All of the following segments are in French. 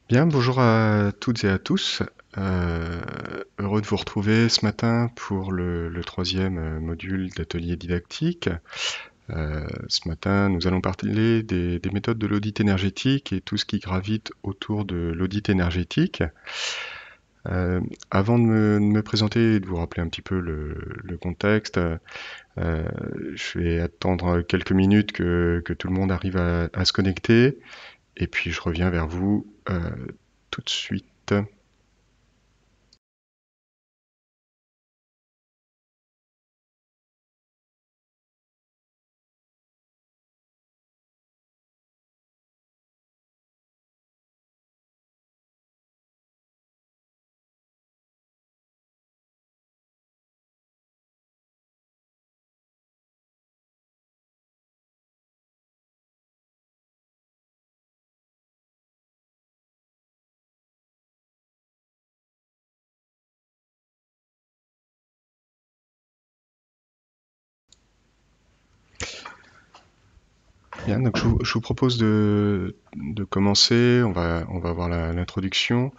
Bien, bonjour à toutes et à tous. Euh, Heureux de vous retrouver ce matin pour le troisième module d'atelier didactique. Ce matin, nous allons parler des méthodes de l'audit énergétique et tout ce qui gravite autour de l'audit énergétique. Euh, Avant de me présenter et de vous rappeler un petit peu le contexte, je vais attendre quelques minutes que tout le monde arrive à se connecter et puis je reviens vers vous tout de suite. Bien, donc je vous propose de commencer. On va voir l'introduction.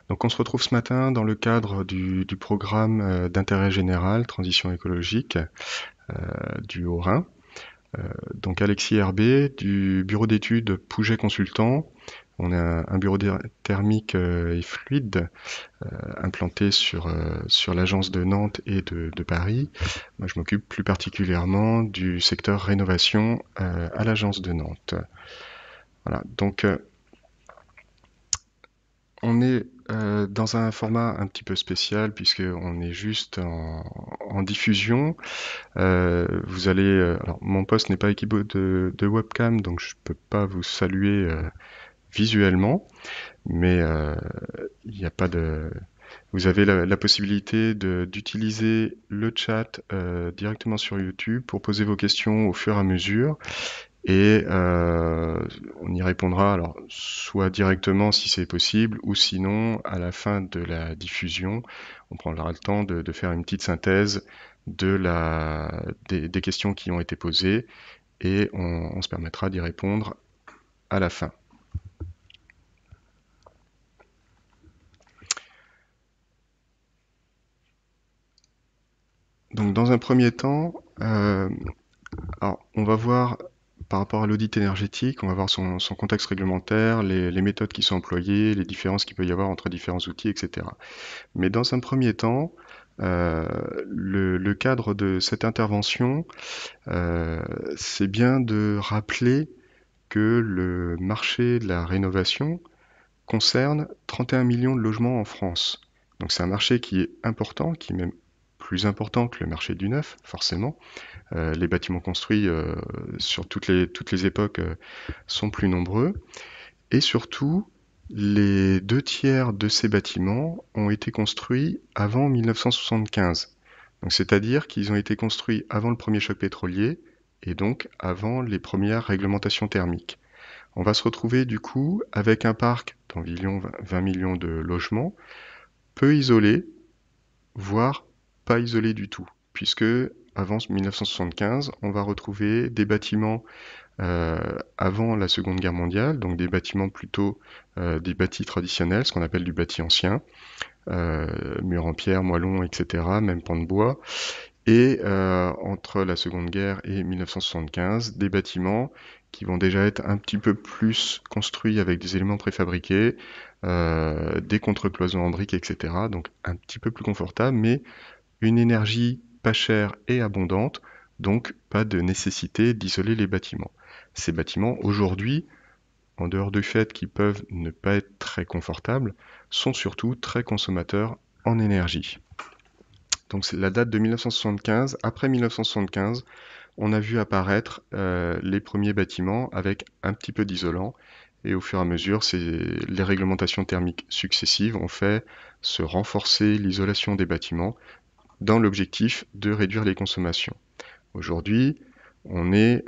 Donc on se retrouve ce matin dans le cadre du programme d'intérêt général, transition écologique, du Haut-Rhin. Donc Alexis Herbet du bureau d'études Pouget Consultant. On a un bureau thermique et fluide implanté sur l'agence de Nantes et de Paris. Moi, je m'occupe plus particulièrement du secteur rénovation à l'agence de Nantes. Voilà, donc on est dans un format un petit peu spécial puisqu'on est juste en diffusion. Vous allez, alors mon poste n'est pas équipé de webcam, donc je peux pas vous saluer visuellement, mais il n'y a pas de. Vous avez la possibilité d'utiliser le chat directement sur YouTube pour poser vos questions au fur et à mesure. Et on y répondra alors soit directement si c'est possible, ou sinon à la fin de la diffusion, on prendra le temps de faire une petite synthèse des questions qui ont été posées et on se permettra d'y répondre à la fin. Donc dans un premier temps, alors on va voir par rapport à l'audit énergétique, on va voir son contexte réglementaire, les méthodes qui sont employées, les différences qu'il peut y avoir entre différents outils, etc. Mais dans un premier temps, euh, le cadre de cette intervention, euh, c'est bien de rappeler que le marché de la rénovation concerne 31 millions de logements en France. Donc c'est un marché qui est important, qui est même plus important que le marché du neuf, forcément. Les bâtiments construits sur toutes les époques sont plus nombreux. Et surtout, les deux tiers de ces bâtiments ont été construits avant 1975. Donc, c'est-à-dire qu'ils ont été construits avant le premier choc pétrolier et donc avant les premières réglementations thermiques. On va se retrouver du coup avec un parc d'environ 20 millions de logements, peu isolés, voire pas isolés du tout, puisque avant 1975, on va retrouver des bâtiments avant la Seconde Guerre mondiale, donc des bâtiments plutôt des bâtis traditionnels, ce qu'on appelle du bâti ancien, murs en pierre, moellons, etc., même pans de bois. Et entre la Seconde Guerre et 1975, des bâtiments qui vont déjà être un petit peu plus construits avec des éléments préfabriqués, des contrecloisons en briques, etc. Donc un petit peu plus confortable, mais une énergie pas chère et abondante, donc pas de nécessité d'isoler les bâtiments. Ces bâtiments, aujourd'hui, en dehors du fait qu'ils peuvent ne pas être très confortables, sont surtout très consommateurs en énergie. Donc c'est la date de 1975. Après 1975, on a vu apparaître les premiers bâtiments avec un petit peu d'isolant. Et au fur et à mesure, les réglementations thermiques successives ont fait se renforcer l'isolation des bâtiments dans l'objectif de réduire les consommations. Aujourd'hui, on est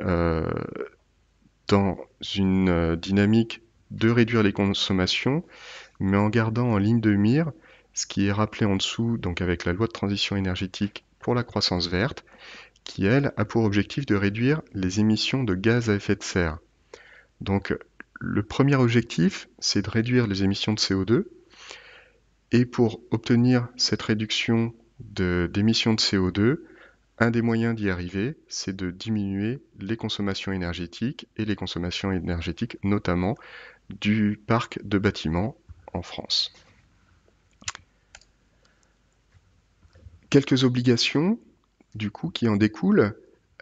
dans une dynamique de réduire les consommations, mais en gardant en ligne de mire ce qui est rappelé en dessous, donc avec la loi de transition énergétique pour la croissance verte, qui, elle, a pour objectif de réduire les émissions de gaz à effet de serre. Donc, le premier objectif, c'est de réduire les émissions de CO2. Et pour obtenir cette réduction d'émissions de CO2, un des moyens d'y arriver, c'est de diminuer les consommations énergétiques et les consommations énergétiques notamment du parc de bâtiments en France. Quelques obligations, du coup, qui en découlent.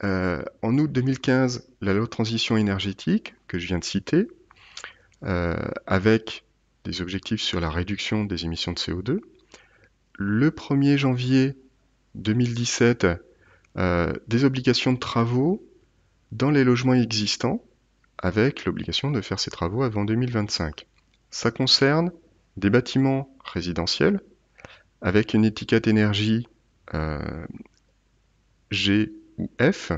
En août 2015, la loi de transition énergétique, que je viens de citer, avec des objectifs sur la réduction des émissions de CO2. Le 1er janvier 2017, des obligations de travaux dans les logements existants, avec l'obligation de faire ces travaux avant 2025. Ça concerne des bâtiments résidentiels, avec une étiquette énergie G ou F.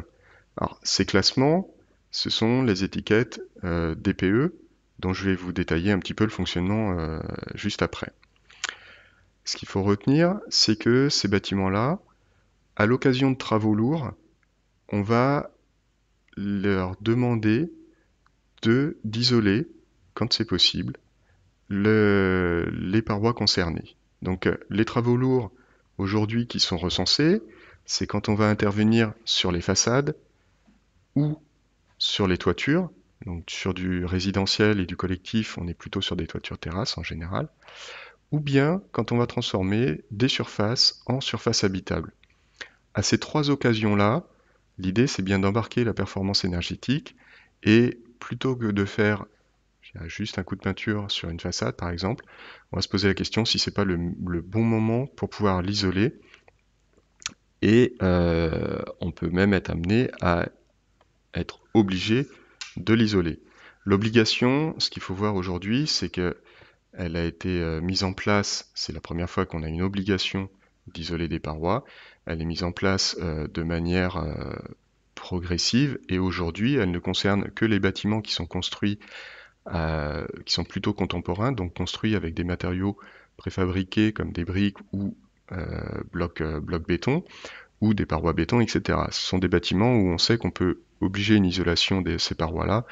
Alors, ces classements, ce sont les étiquettes DPE, dont je vais vous détailler un petit peu le fonctionnement juste après. Ce qu'il faut retenir, c'est que ces bâtiments-là, à l'occasion de travaux lourds, on va leur demander d'isoler, quand c'est possible, les parois concernées. Donc les travaux lourds aujourd'hui qui sont recensés, c'est quand on va intervenir sur les façades ou sur les toitures. Donc sur du résidentiel et du collectif, on est plutôt sur des toitures terrasses en général. Ou bien quand on va transformer des surfaces en surfaces habitables. À ces trois occasions-là, l'idée c'est bien d'embarquer la performance énergétique et plutôt que de faire juste un coup de peinture sur une façade par exemple, on va se poser la question si c'est pas le bon moment pour pouvoir l'isoler et on peut même être amené à être obligé de l'isoler. L'obligation, ce qu'il faut voir aujourd'hui, c'est que elle a été mise en place, c'est la première fois qu'on a une obligation d'isoler des parois. Elle est mise en place de manière progressive et aujourd'hui, elle ne concerne que les bâtiments qui sont construits, qui sont plutôt contemporains, donc construits avec des matériaux préfabriqués comme des briques ou blocs béton ou des parois béton, etc. Ce sont des bâtiments où on sait qu'on peut obliger une isolation de ces parois-là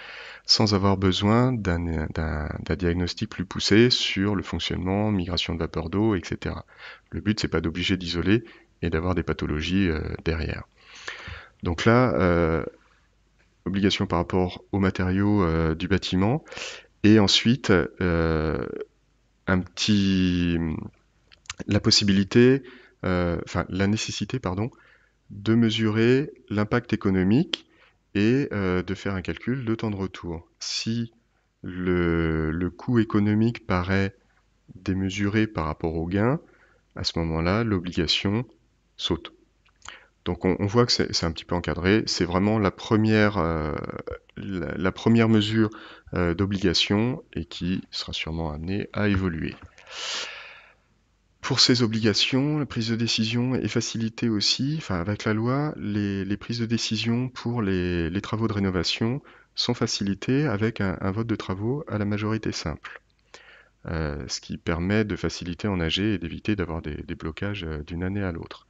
sans avoir besoin d'un diagnostic plus poussé sur le fonctionnement, migration de vapeur d'eau, etc. Le but, c'est pas d'obliger d'isoler et d'avoir des pathologies derrière. Donc là, obligation par rapport aux matériaux du bâtiment, et ensuite un petit, la possibilité, la nécessité, pardon, de mesurer l'impact économique et de faire un calcul de temps de retour. Si le coût économique paraît démesuré par rapport au gain, à ce moment-là, l'obligation saute. Donc on voit que c'est un petit peu encadré. C'est vraiment la première mesure d'obligation et qui sera sûrement amenée à évoluer. Pour ces obligations, la prise de décision est facilitée aussi, enfin avec la loi, les prises de décision pour les travaux de rénovation sont facilitées avec un vote de travaux à la majorité simple. Ce qui permet de faciliter en AG et d'éviter d'avoir des blocages d'une année à l'autre.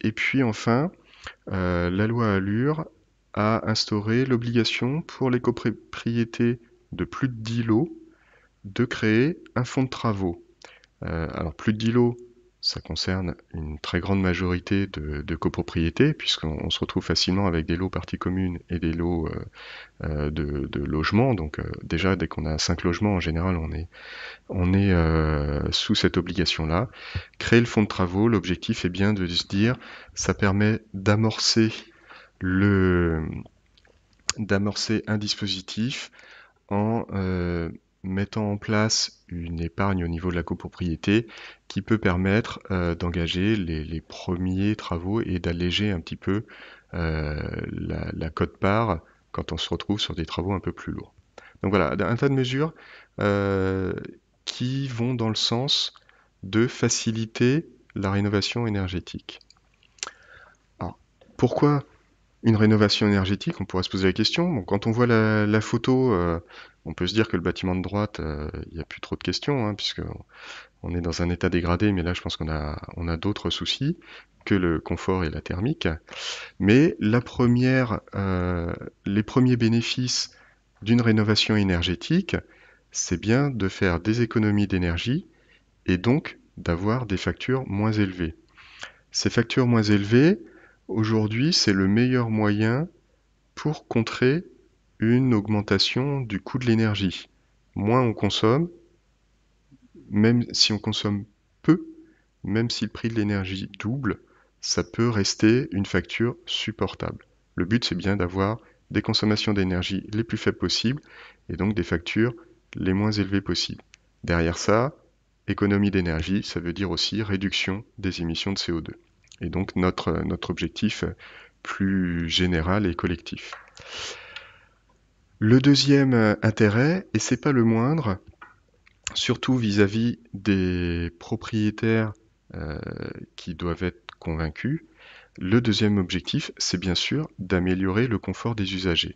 Et puis enfin, la loi ALUR a instauré l'obligation pour les copropriétés de plus de 10 lots de créer un fonds de travaux. Alors plus de 10 lots, ça concerne une très grande majorité de copropriétés, puisqu'on se retrouve facilement avec des lots parties communes et des lots de logements. Donc déjà, dès qu'on a 5 logements, en général, on est sous cette obligation-là. Créer le fonds de travaux, l'objectif est bien de se dire, ça permet d'amorcer un dispositif en mettant en place une épargne au niveau de la copropriété qui peut permettre d'engager les premiers travaux et d'alléger un petit peu la quote-part quand on se retrouve sur des travaux un peu plus lourds. Donc voilà, un tas de mesures qui vont dans le sens de faciliter la rénovation énergétique. Alors, pourquoi une rénovation énergétique? On pourrait se poser la question. Bon, quand on voit la photo, on peut se dire que le bâtiment de droite, il n'y a plus trop de questions, hein, puisque on est dans un état dégradé, mais là je pense qu'on a d'autres soucis que le confort et la thermique. Mais les premiers bénéfices d'une rénovation énergétique, c'est bien de faire des économies d'énergie et donc d'avoir des factures moins élevées. Ces factures moins élevées, aujourd'hui, c'est le meilleur moyen pour contrer une augmentation du coût de l'énergie. Moins on consomme, même si on consomme peu, même si le prix de l'énergie double, ça peut rester une facture supportable. Le but, c'est bien d'avoir des consommations d'énergie les plus faibles possibles et donc des factures les moins élevées possibles. Derrière ça, économie d'énergie, ça veut dire aussi réduction des émissions de CO2. Et donc notre objectif plus général et collectif. Le deuxième intérêt, et c'est pas le moindre, surtout vis-à-vis des propriétaires euh, qui doivent être convaincus, le deuxième objectif, c'est bien sûr d'améliorer le confort des usagers.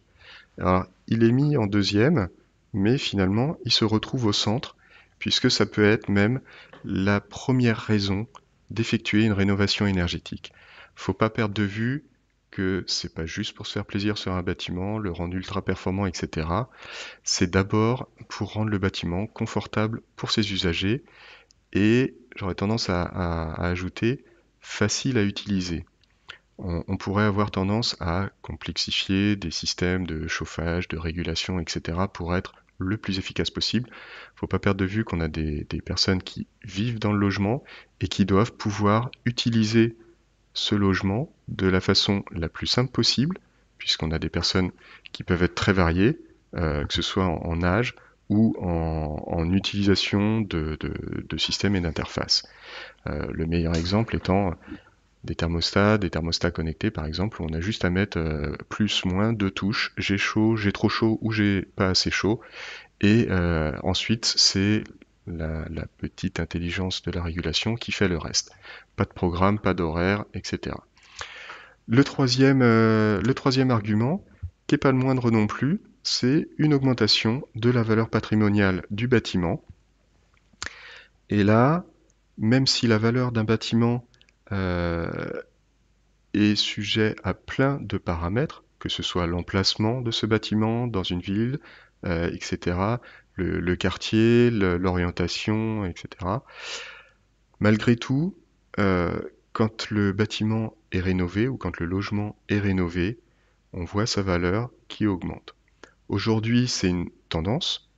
Alors, il est mis en deuxième, mais finalement, il se retrouve au centre, puisque ça peut être même la première raison d'effectuer une rénovation énergétique. Faut pas perdre de vue que c'est pas juste pour se faire plaisir sur un bâtiment, le rendre ultra performant, etc. C'est d'abord pour rendre le bâtiment confortable pour ses usagers et j'aurais tendance à ajouter facile à utiliser. On pourrait avoir tendance à complexifier des systèmes de chauffage, de régulation, etc. pour être le plus efficace possible. Faut pas perdre de vue qu'on a des personnes qui vivent dans le logement et qui doivent pouvoir utiliser ce logement de la façon la plus simple possible, puisqu'on a des personnes qui peuvent être très variées, que ce soit en âge ou en utilisation de systèmes et d'interfaces. Le meilleur exemple étant des thermostats connectés par exemple, où on a juste à mettre plus, moins, deux touches, j'ai chaud, j'ai trop chaud ou j'ai pas assez chaud. Et ensuite, c'est la petite intelligence de la régulation qui fait le reste. Pas de programme, pas d'horaire, etc. Le troisième argument, qui n'est pas le moindre non plus, c'est une augmentation de la valeur patrimoniale du bâtiment. Et là, même si la valeur d'un bâtiment euh, est sujet à plein de paramètres, que ce soit l'emplacement de ce bâtiment dans une ville, etc., le quartier, l'orientation, etc. Malgré tout, euh, quand le bâtiment est rénové ou quand le logement est rénové, on voit sa valeur qui augmente. Aujourd'hui, c'est une tendance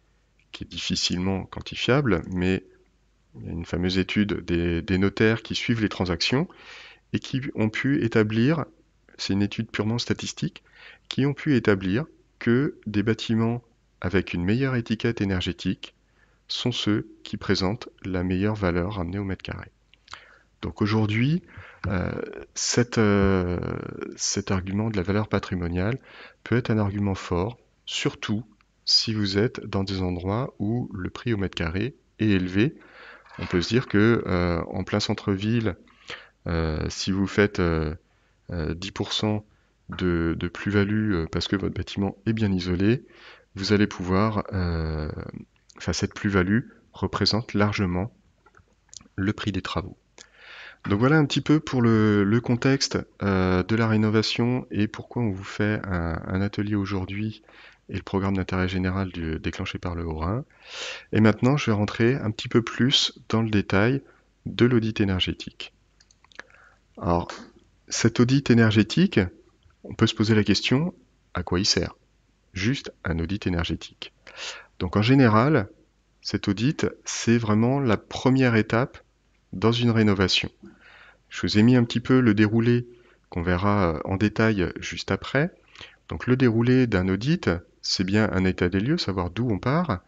qui est difficilement quantifiable, mais il y a une fameuse étude des notaires qui suivent les transactions et qui ont pu établir, c'est une étude purement statistique, qui ont pu établir que des bâtiments avec une meilleure étiquette énergétique sont ceux qui présentent la meilleure valeur ramenée au mètre carré. Donc aujourd'hui, euh, cet argument de la valeur patrimoniale peut être un argument fort, surtout si vous êtes dans des endroits où le prix au mètre carré est élevé. On peut se dire que en plein centre-ville, si vous faites 10% de plus-value parce que votre bâtiment est bien isolé, vous allez pouvoir, enfin cette plus-value représente largement le prix des travaux. Donc voilà un petit peu pour le contexte de la rénovation et pourquoi on vous fait un atelier aujourd'hui et le programme d'intérêt général déclenché par le Haut-Rhin. Et maintenant, je vais rentrer un petit peu plus dans le détail de l'audit énergétique. Alors, cet audit énergétique, on peut se poser la question, à quoi il sert? Juste un audit énergétique. Donc en général, cet audit, c'est vraiment la première étape dans une rénovation. Je vous ai mis un petit peu le déroulé qu'on verra en détail juste après. Donc le déroulé d'un audit, c'est bien un état des lieux, savoir d'où on part,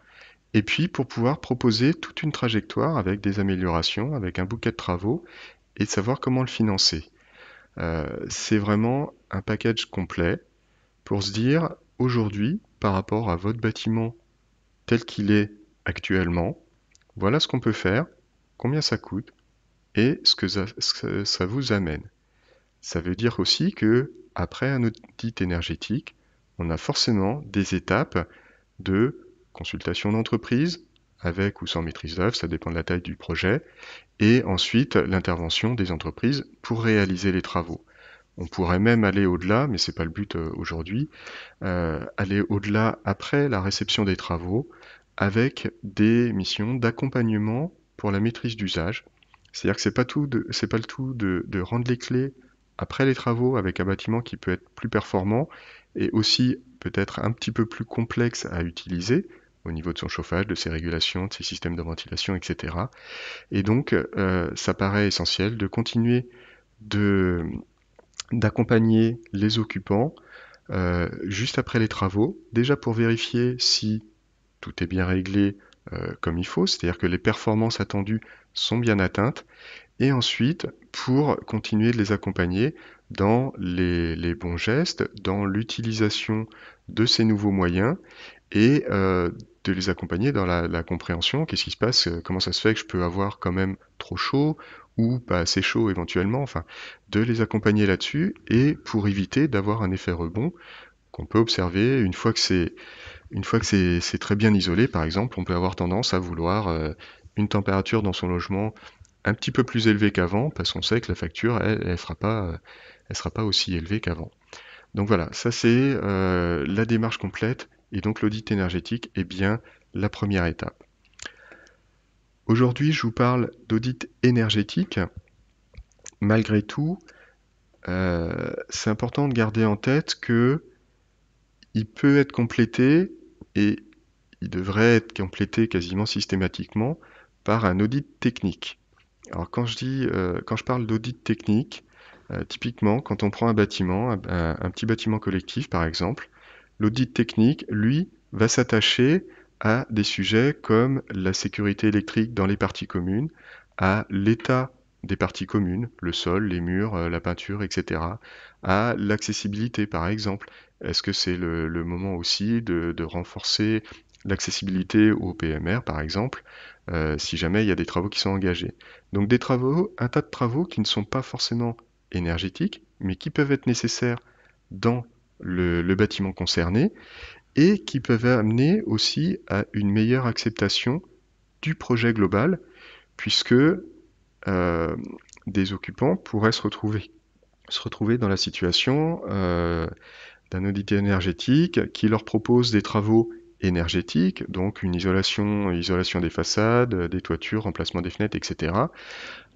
et puis pour pouvoir proposer toute une trajectoire avec des améliorations, avec un bouquet de travaux, et savoir comment le financer. C'est vraiment un package complet pour se dire, aujourd'hui, par rapport à votre bâtiment tel qu'il est actuellement, voilà ce qu'on peut faire, combien ça coûte, et ce que ça vous amène. Ça veut dire aussi que, après un audit énergétique, on a forcément des étapes de consultation d'entreprise, avec ou sans maîtrise d'œuvre, ça dépend de la taille du projet, et ensuite l'intervention des entreprises pour réaliser les travaux. On pourrait même aller au-delà, mais c'est pas le but aujourd'hui, aller au-delà après la réception des travaux avec des missions d'accompagnement pour la maîtrise d'usage. C'est-à-dire que c'est pas le tout de rendre les clés après les travaux avec un bâtiment qui peut être plus performant et aussi peut-être un petit peu plus complexe à utiliser au niveau de son chauffage, de ses régulations, de ses systèmes de ventilation, etc. Et donc, ça paraît essentiel de continuer de d'accompagner les occupants juste après les travaux, déjà pour vérifier si tout est bien réglé comme il faut, c'est-à-dire que les performances attendues sont bien atteintes, et ensuite pour continuer de les accompagner dans les bons gestes, dans l'utilisation de ces nouveaux moyens, et de les accompagner dans la compréhension, qu'est-ce qui se passe, comment ça se fait que je peux avoir quand même trop chaud ou pas assez chaud éventuellement, enfin, de les accompagner là-dessus et pour éviter d'avoir un effet rebond qu'on peut observer une fois que c'est très bien isolé, par exemple, on peut avoir tendance à vouloir une température dans son logement un petit peu plus élevée qu'avant parce qu'on sait que la facture elle sera pas aussi élevée qu'avant. Donc voilà, ça c'est la démarche complète et donc l'audit énergétique est bien la première étape. Aujourd'hui, je vous parle d'audit énergétique. Malgré tout, c'est important de garder en tête que il peut être complété et il devrait être complété quasiment systématiquement par un audit technique. Alors quand je parle d'audit technique, typiquement quand on prend un bâtiment, un petit bâtiment collectif par exemple, l'audit technique, lui, va s'attacher à des sujets comme la sécurité électrique dans les parties communes, à l'état des parties communes, le sol, les murs, la peinture, etc., à l'accessibilité par exemple. Est-ce que c'est le moment aussi de renforcer l'accessibilité au PMR par exemple, si jamais il y a des travaux qui sont engagés. Donc des travaux, un tas de travaux qui ne sont pas forcément énergétiques, mais qui peuvent être nécessaires dans le bâtiment concerné et qui peuvent amener aussi à une meilleure acceptation du projet global, puisque des occupants pourraient se retrouver dans la situation d'un audit énergétique qui leur propose des travaux énergétiques, donc une isolation des façades, des toitures, remplacement des fenêtres, etc.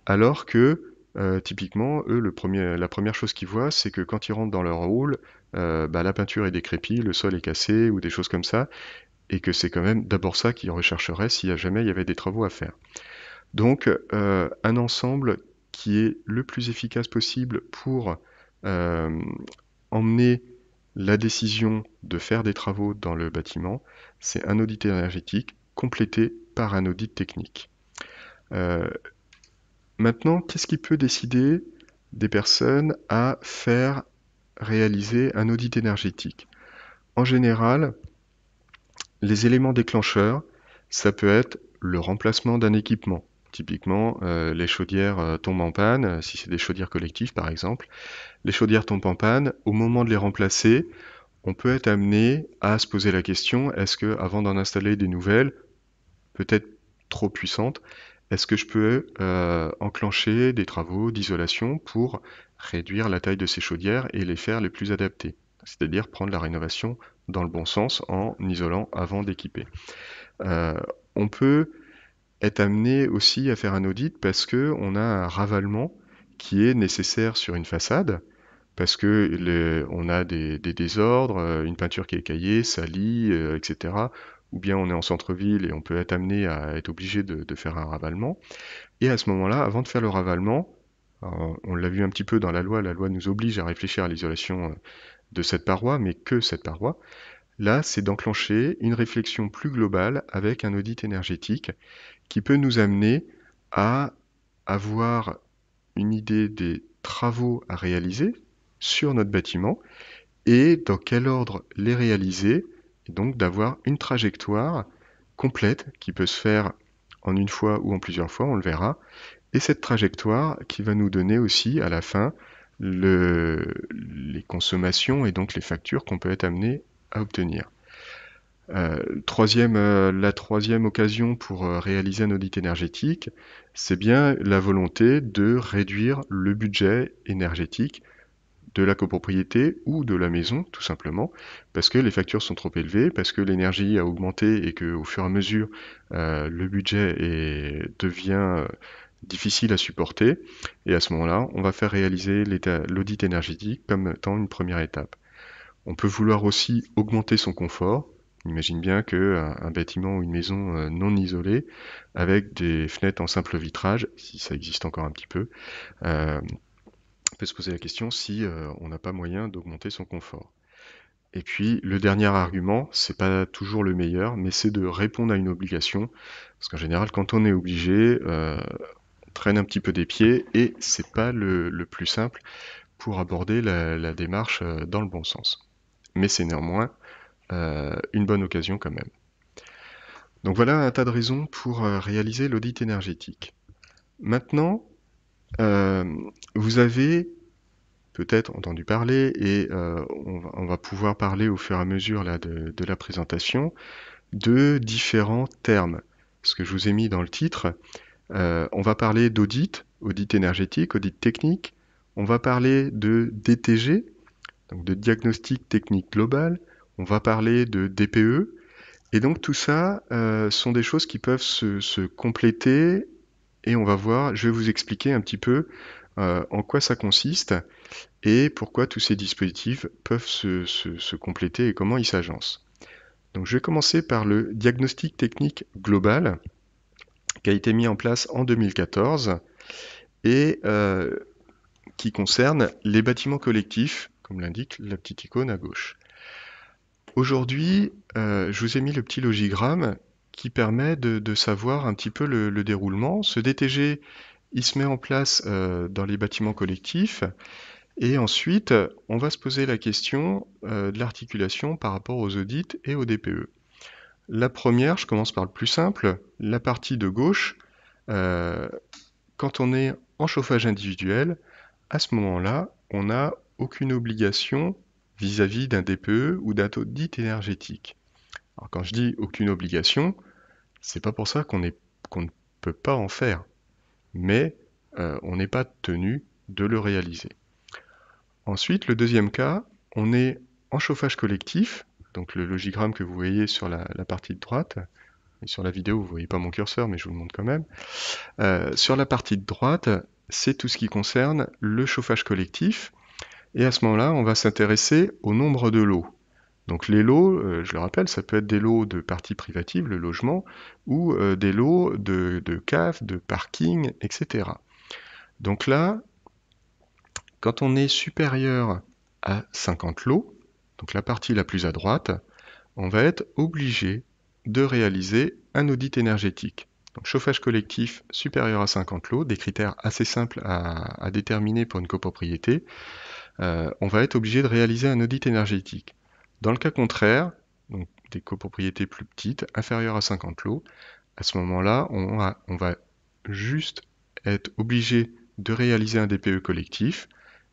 Alors que typiquement, eux, la première chose qu'ils voient, c'est que quand ils rentrent dans leur hall, bah, la peinture est décrépite, le sol est cassé ou des choses comme ça, et que c'est quand même d'abord ça qu'ils rechercheraient si jamais il y avait des travaux à faire. Donc, un ensemble qui est le plus efficace possible pour euh, emmener la décision de faire des travaux dans le bâtiment, c'est un audit énergétique complété par un audit technique. Euh, Maintenant, qu'est-ce qui peut décider des personnes à faire réaliser un audit énergétique? En général, les éléments déclencheurs, ça peut être le remplacement d'un équipement. Typiquement, les chaudières tombent en panne, si c'est des chaudières collectives par exemple. Les chaudières tombent en panne, au moment de les remplacer, on peut être amené à se poser la question, est-ce que avant d'en installer des nouvelles, peut-être trop puissantes, est-ce que je peux enclencher des travaux d'isolation pour réduire la taille de ces chaudières et les faire les plus adaptées? C'est-à-dire prendre la rénovation dans le bon sens en isolant avant d'équiper. Euh, on peut être amené aussi à faire un audit parce que on a un ravalement qui est nécessaire sur une façade, parce que on a des désordres, une peinture qui est écaillée, salie, etc. Ou bien on est en centre-ville et on peut être amené à être obligé de faire un ravalement. Et à ce moment-là, avant de faire le ravalement, on l'a vu un petit peu dans la loi nous oblige à réfléchir à l'isolation de cette paroi, mais que cette paroi. Là, c'est d'enclencher une réflexion plus globale avec un audit énergétique qui peut nous amener à avoir une idée des travaux à réaliser sur notre bâtiment et dans quel ordre les réaliser, et donc d'avoir une trajectoire complète qui peut se faire en une fois ou en plusieurs fois, on le verra, et cette trajectoire qui va nous donner aussi à la fin les consommations et donc les factures qu'on peut être amené à obtenir. La troisième occasion pour réaliser un audit énergétique, c'est bien la volonté de réduire le budget énergétique de la copropriété ou de la maison, tout simplement, parce que les factures sont trop élevées, parce que l'énergie a augmenté et qu'au fur et à mesure, le budget devient difficile à supporter. Et à ce moment-là, on va faire réaliser l'audit énergétique comme étant une première étape. On peut vouloir aussi augmenter son confort. On imagine bien qu'un bâtiment ou une maison non isolée, avec des fenêtres en simple vitrage, si ça existe encore un petit peu, on peut se poser la question si on n'a pas moyen d'augmenter son confort. Et puis le dernier argument, c'est pas toujours le meilleur, mais c'est de répondre à une obligation, parce qu'en général, quand on est obligé, on traîne un petit peu des pieds et c'est pas le plus simple pour aborder la démarche dans le bon sens. Mais c'est néanmoins une bonne occasion quand même. Donc voilà un tas de raisons pour réaliser l'audit énergétique. Maintenant, euh, vous avez peut-être entendu parler, et on va pouvoir parler au fur et à mesure là, de la présentation, de différents termes. Ce que je vous ai mis dans le titre, on va parler d'audit, audit énergétique, audit technique, on va parler de DTG, donc de diagnostic technique global, on va parler de DPE, et donc tout ça sont des choses qui peuvent se compléter, et on va voir, je vais vous expliquer un petit peu en quoi ça consiste, et pourquoi tous ces dispositifs peuvent se compléter et comment ils s'agencent. Donc je vais commencer par le diagnostic technique global qui a été mis en place en 2014 et qui concerne les bâtiments collectifs, comme l'indique la petite icône à gauche. Aujourd'hui, je vous ai mis le petit logigramme qui permet de savoir un petit peu le déroulement. Ce DTG, il se met en place dans les bâtiments collectifs. Et ensuite, on va se poser la question de l'articulation par rapport aux audits et aux DPE. La première, je commence par le plus simple, la partie de gauche, euh, quand on est en chauffage individuel, à ce moment-là, on n'a aucune obligation vis-à-vis d'un DPE ou d'un audit énergétique. Alors quand je dis aucune obligation, c'est pas pour ça qu'on ne peut pas en faire, mais on n'est pas tenu de le réaliser. Ensuite, le deuxième cas, on est en chauffage collectif, donc le logigramme que vous voyez sur la partie de droite, et sur la vidéo vous ne voyez pas mon curseur mais je vous le montre quand même. Sur la partie de droite, c'est tout ce qui concerne le chauffage collectif, et à ce moment-là, on va s'intéresser au nombre de lots. Donc les lots, je le rappelle, ça peut être des lots de parties privatives, le logement, ou des lots de caves, de parking, etc. Donc là, quand on est supérieur à 50 lots, donc la partie la plus à droite, on va être obligé de réaliser un audit énergétique. Donc chauffage collectif supérieur à 50 lots, des critères assez simples à déterminer pour une copropriété, on va être obligé de réaliser un audit énergétique. Dans le cas contraire, donc des copropriétés plus petites, inférieures à 50 lots, à ce moment-là, on va juste être obligé de réaliser un DPE collectif,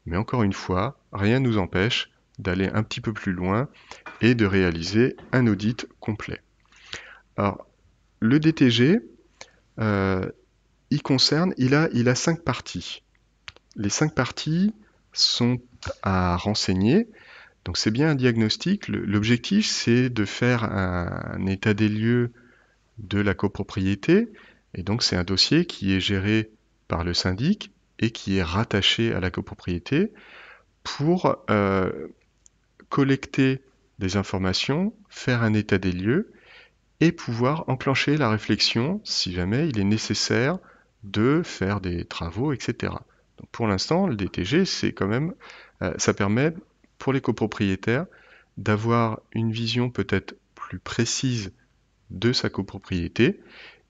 mais encore une fois, rien ne nous empêche d'aller un petit peu plus loin et de réaliser un audit complet. Alors, le DTG, euh, il a 5 parties. Les 5 parties sont à renseigner. Donc c'est bien un diagnostic. L'objectif, c'est de faire un état des lieux de la copropriété. Et donc c'est un dossier qui est géré par le syndic et qui est rattaché à la copropriété pour collecter des informations, faire un état des lieux et pouvoir enclencher la réflexion si jamais il est nécessaire de faire des travaux, etc. Donc pour l'instant, le DTG, c'est quand même, ça permet pour les copropriétaires d'avoir une vision peut-être plus précise de sa copropriété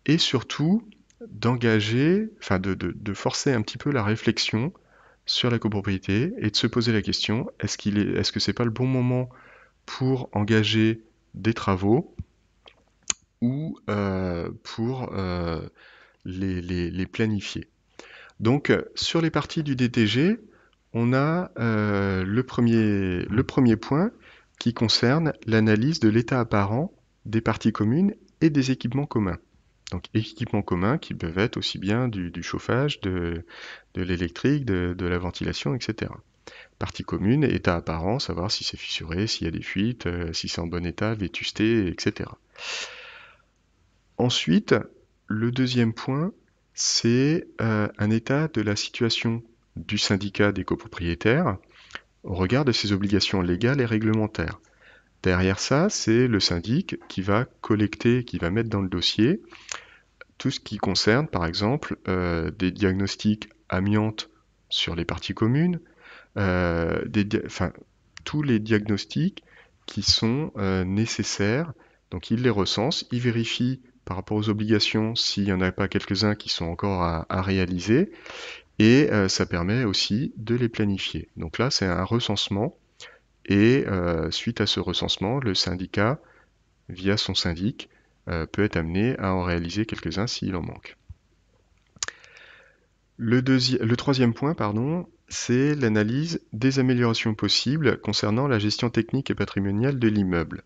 et surtout d'engager, enfin de forcer un petit peu la réflexion sur la copropriété et de se poser la question, est-ce que c'est pas le bon moment pour engager des travaux ou pour les planifier. Donc sur les parties du DTG, on a le premier point qui concerne l'analyse de l'état apparent des parties communes et des équipements communs. Donc équipements communs qui peuvent être aussi bien du chauffage, de l'électrique, de la ventilation, etc. Partie commune, état apparent, savoir si c'est fissuré, s'il y a des fuites, si c'est en bon état, vétusté, etc. Ensuite, le deuxième point, c'est un état de la situation du syndicat des copropriétaires au regard de ses obligations légales et réglementaires. Derrière ça, c'est le syndic qui va collecter, qui va mettre dans le dossier tout ce qui concerne, par exemple, des diagnostics amiantes sur les parties communes, enfin, tous les diagnostics qui sont nécessaires. Donc il les recense, il vérifie par rapport aux obligations s'il n'y en a pas quelques-uns qui sont encore à réaliser, et ça permet aussi de les planifier. Donc là, c'est un recensement, et suite à ce recensement, le syndicat, via son syndic, peut être amené à en réaliser quelques-uns s'il en manque. Le troisième point, pardon, c'est l'analyse des améliorations possibles concernant la gestion technique et patrimoniale de l'immeuble.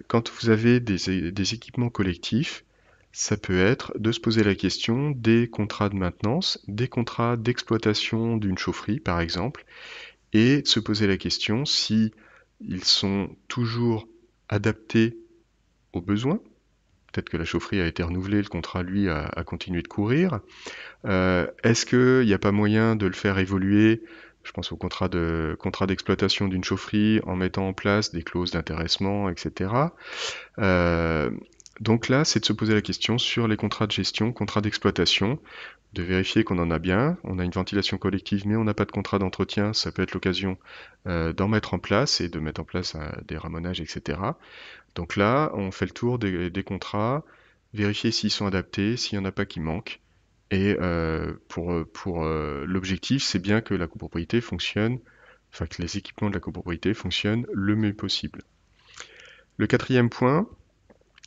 Quand vous avez des équipements collectifs, ça peut être de se poser la question des contrats de maintenance, des contrats d'exploitation d'une chaufferie, par exemple, et de se poser la question si ils sont toujours adaptés aux besoins. Peut-être que la chaufferie a été renouvelée, le contrat, lui, a continué de courir. Est-ce qu'il n'y a pas moyen de le faire évoluer? Je pense au contrat d'exploitation d'une chaufferie en mettant en place des clauses d'intéressement, etc. Euh, donc là, c'est de se poser la question sur les contrats de gestion, contrats d'exploitation, de vérifier qu'on en a bien. On a une ventilation collective, mais on n'a pas de contrat d'entretien. Ça peut être l'occasion d'en mettre en place et de mettre en place des ramonages, etc. Donc là, on fait le tour des contrats, vérifier s'ils sont adaptés, s'il n'y en a pas qui manquent. Et l'objectif, c'est bien que la copropriété fonctionne, enfin que les équipements de la copropriété fonctionnent le mieux possible. Le quatrième point,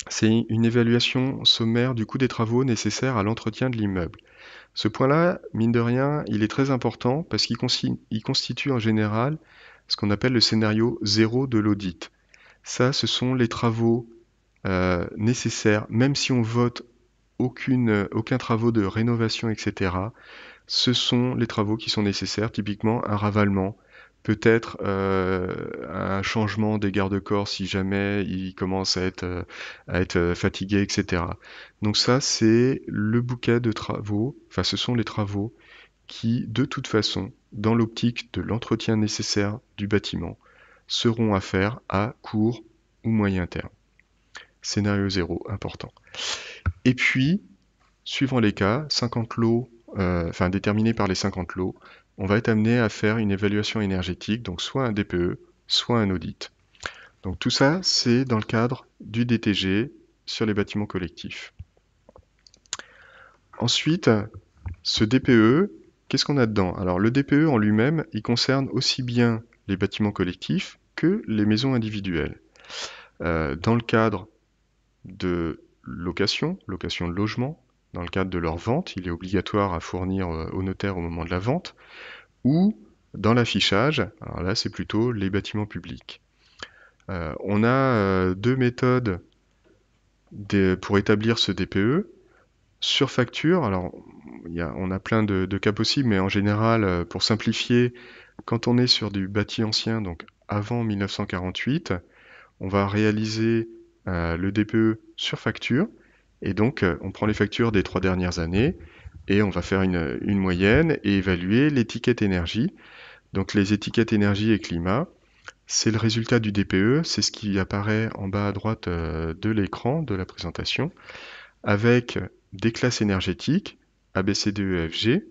c'est une évaluation sommaire du coût des travaux nécessaires à l'entretien de l'immeuble. Ce point-là, mine de rien, il est très important parce qu'il constitue en général ce qu'on appelle le scénario zéro de l'audit. Ça, ce sont les travaux nécessaires, même si on vote aucun travaux de rénovation, etc. Ce sont les travaux qui sont nécessaires, typiquement un ravalement, peut-être un changement des garde-corps si jamais il commence à être fatigué, etc. Donc ça, c'est le bouquet de travaux, enfin ce sont les travaux qui, de toute façon, dans l'optique de l'entretien nécessaire du bâtiment, seront à faire à court ou moyen terme. Scénario zéro, important. Et puis, suivant les cas, 50 lots, enfin déterminés par les 50 lots, on va être amené à faire une évaluation énergétique, donc soit un DPE, soit un audit. Donc tout ça, c'est dans le cadre du DTG sur les bâtiments collectifs. Ensuite, ce DPE, qu'est-ce qu'on a dedans? Alors le DPE en lui-même, il concerne aussi bien les bâtiments collectifs que les maisons individuelles. Dans le cadre de location de logement, dans le cadre de leur vente, il est obligatoire à fournir au notaire au moment de la vente, ou dans l'affichage, alors là c'est plutôt les bâtiments publics. On a deux méthodes pour établir ce DPE. Sur facture, alors on a plein de cas possibles, mais en général, pour simplifier, quand on est sur du bâti ancien, donc avant 1948, on va réaliser le DPE sur facture, et donc on prend les factures des 3 dernières années, et on va faire une moyenne et évaluer l'étiquette énergie. Donc les étiquettes énergie et climat, c'est le résultat du DPE, c'est ce qui apparaît en bas à droite de l'écran de la présentation, avec des classes énergétiques, A, B, C, D, E, F, G,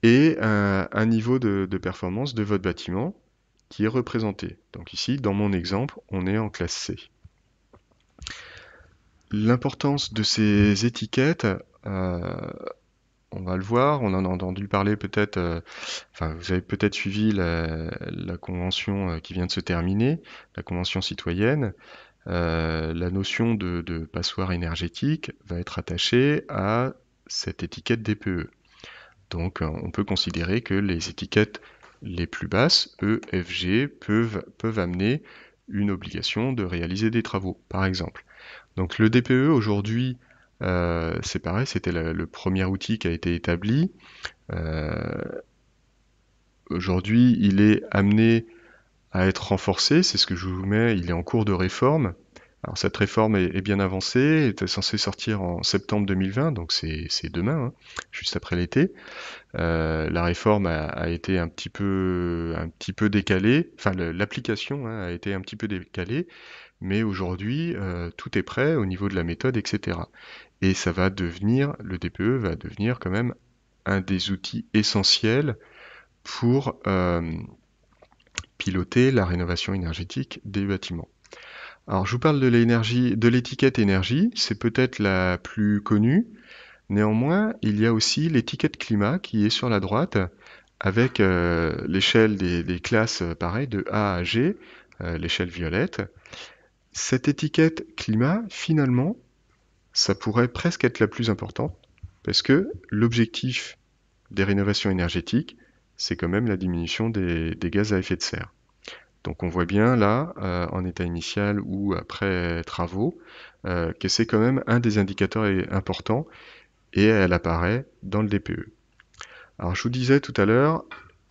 et un niveau de performance de votre bâtiment qui est représenté. Donc ici, dans mon exemple, on est en classe C. L'importance de ces étiquettes, on va le voir, on en a entendu parler peut-être, enfin vous avez peut-être suivi la convention qui vient de se terminer, la convention citoyenne. La notion de passoire énergétique va être attachée à cette étiquette DPE. Donc on peut considérer que les étiquettes les plus basses, E, F, G, peuvent amener une obligation de réaliser des travaux, par exemple. Donc le DPE aujourd'hui, c'est pareil, c'était le premier outil qui a été établi. Euh, Aujourd'hui, il est amené à être renforcé, c'est ce que je vous mets, il est en cours de réforme. Alors cette réforme est bien avancée, était censée sortir en septembre 2020, donc c'est demain, hein, juste après l'été. La réforme a été un petit peu décalée, enfin l'application hein, a été un petit peu décalée, mais aujourd'hui tout est prêt au niveau de la méthode, etc. Et ça va devenir, le DPE va devenir quand même un des outils essentiels pour piloter la rénovation énergétique des bâtiments. Alors je vous parle de l'énergie, de l'étiquette énergie, c'est peut-être la plus connue. Néanmoins, il y a aussi l'étiquette climat qui est sur la droite, avec l'échelle des classes, pareil, de A à G, l'échelle violette. Cette étiquette climat, finalement, ça pourrait presque être la plus importante, parce que l'objectif des rénovations énergétiques, c'est quand même la diminution des gaz à effet de serre. Donc on voit bien là, en état initial ou après travaux, que c'est quand même un des indicateurs importants et elle apparaît dans le DPE. Alors je vous disais tout à l'heure,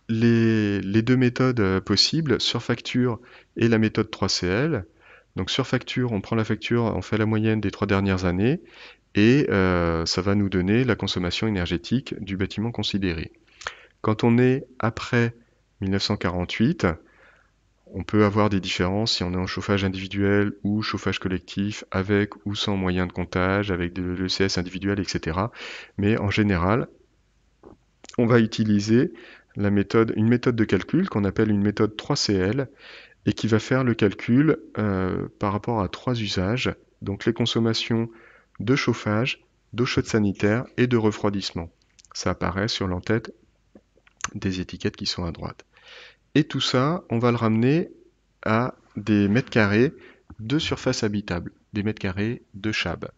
les deux méthodes possibles, surfacture et la méthode 3CL. Donc surfacture, on prend la facture, on fait la moyenne des 3 dernières années et ça va nous donner la consommation énergétique du bâtiment considéré. Quand on est après 1948, on peut avoir des différences si on est en chauffage individuel ou chauffage collectif, avec ou sans moyen de comptage, avec de l'ECS individuel, etc. Mais en général, on va utiliser une méthode de calcul qu'on appelle une méthode 3CL et qui va faire le calcul par rapport à trois usages, donc les consommations de chauffage, d'eau chaude sanitaire et de refroidissement. Ça apparaît sur l'entête des étiquettes qui sont à droite. Et tout ça, on va le ramener à des mètres carrés de surface habitable, des mètres carrés de chab.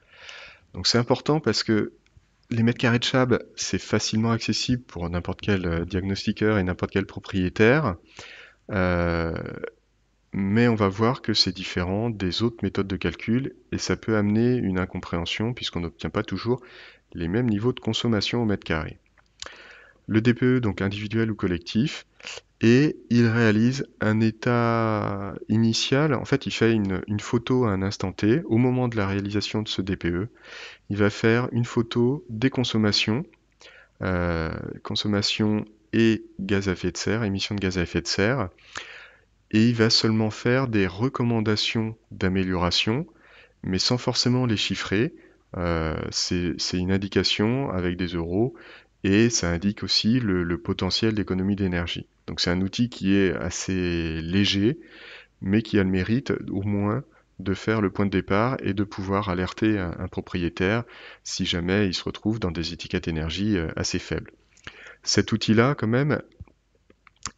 Donc c'est important parce que les mètres carrés de chab, c'est facilement accessible pour n'importe quel diagnostiqueur et n'importe quel propriétaire, euh, mais on va voir que c'est différent des autres méthodes de calcul et ça peut amener une incompréhension puisqu'on n'obtient pas toujours les mêmes niveaux de consommation au mètre carré. Le DPE, donc individuel ou collectif, et il réalise un état initial. En fait, il fait une photo à un instant T. Au moment de la réalisation de ce DPE, il va faire une photo des consommations, consommation et gaz à effet de serre, émissions de gaz à effet de serre, et il va seulement faire des recommandations d'amélioration, mais sans forcément les chiffrer. C'est une indication avec des euros et ça indique aussi le potentiel d'économie d'énergie. Donc c'est un outil qui est assez léger, mais qui a le mérite au moins de faire le point de départ et de pouvoir alerter un propriétaire si jamais il se retrouve dans des étiquettes énergie assez faibles. Cet outil-là, quand même,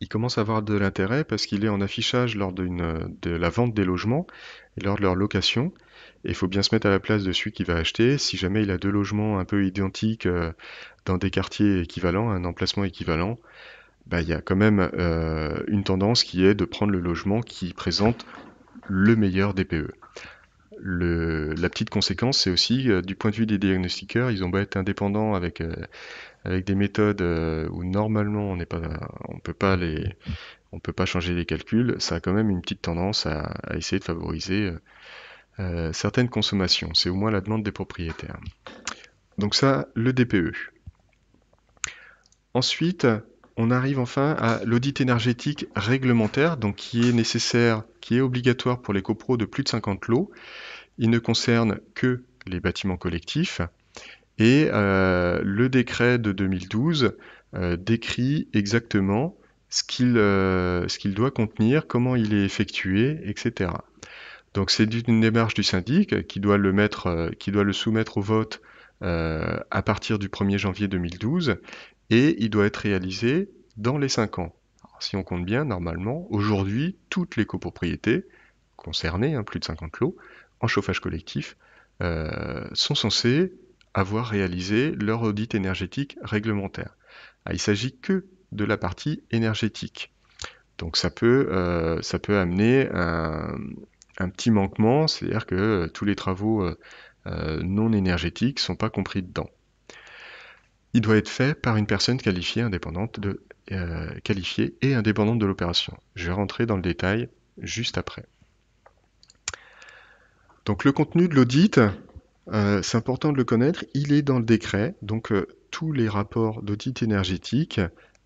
il commence à avoir de l'intérêt parce qu'il est en affichage lors de la vente des logements et lors de leur location. Et il faut bien se mettre à la place de celui qui va acheter. Si jamais il a deux logements un peu identiques dans des quartiers équivalents, un emplacement équivalent, bah, il y a quand même une tendance qui est de prendre le logement qui présente le meilleur DPE. La petite conséquence, c'est aussi du point de vue des diagnostiqueurs, ils ont beau être indépendants avec des méthodes où normalement on peut pas changer les calculs, ça a quand même une petite tendance à essayer de favoriser certaines consommations. C'est au moins la demande des propriétaires. Donc ça, le DPE. Ensuite, on arrive enfin à l'audit énergétique réglementaire, donc qui est nécessaire, qui est obligatoire pour les copros de plus de 50 lots. Il ne concerne que les bâtiments collectifs. Et le décret de 2012 décrit exactement ce qu'il doit contenir, comment il est effectué, etc. Donc c'est une démarche du syndic qui doit le soumettre au vote à partir du 1er janvier 2012 et il doit être réalisé dans les 5 ans. Alors, si on compte bien, normalement, aujourd'hui, toutes les copropriétés concernées, hein, plus de 50 lots, en chauffage collectif, sont censées avoir réalisé leur audit énergétique réglementaire. Ah, il s'agit que de la partie énergétique. Donc ça peut amener un petit manquement, c'est-à-dire que tous les travaux non énergétiques ne sont pas compris dedans. il doit être fait par une personne qualifiée et indépendante de l'opération. Je vais rentrer dans le détail juste après. Donc le contenu de l'audit, c'est important de le connaître, il est dans le décret, donc tous les rapports d'audit énergétique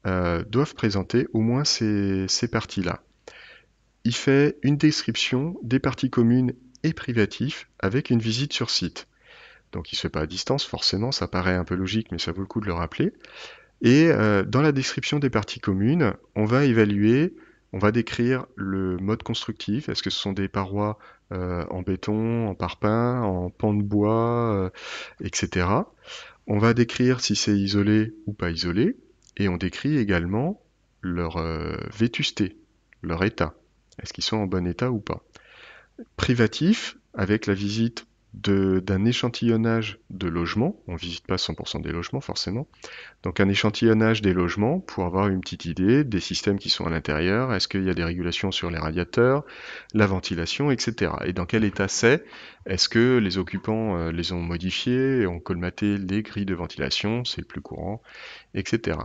doivent présenter au moins ces parties-là. Il fait une description des parties communes et privatifs avec une visite sur site. Donc il ne se fait pas à distance, forcément, ça paraît un peu logique, mais ça vaut le coup de le rappeler. Et dans la description des parties communes, on va évaluer, on va décrire le mode constructif. Est-ce que ce sont des parois en béton, en parpaing, en pan de bois, etc. On va décrire si c'est isolé ou pas isolé. Et on décrit également leur vétusté, leur état. Est-ce qu'ils sont en bon état ou pas? Privatif, avec la visite d'un échantillonnage de logements. On ne visite pas 100% des logements forcément. Donc un échantillonnage des logements pour avoir une petite idée des systèmes qui sont à l'intérieur, est-ce qu'il y a des régulations sur les radiateurs, la ventilation, etc. Et dans quel état c'est? Est-ce que les occupants les ont modifiés, ont colmaté les grilles de ventilation, c'est le plus courant, etc.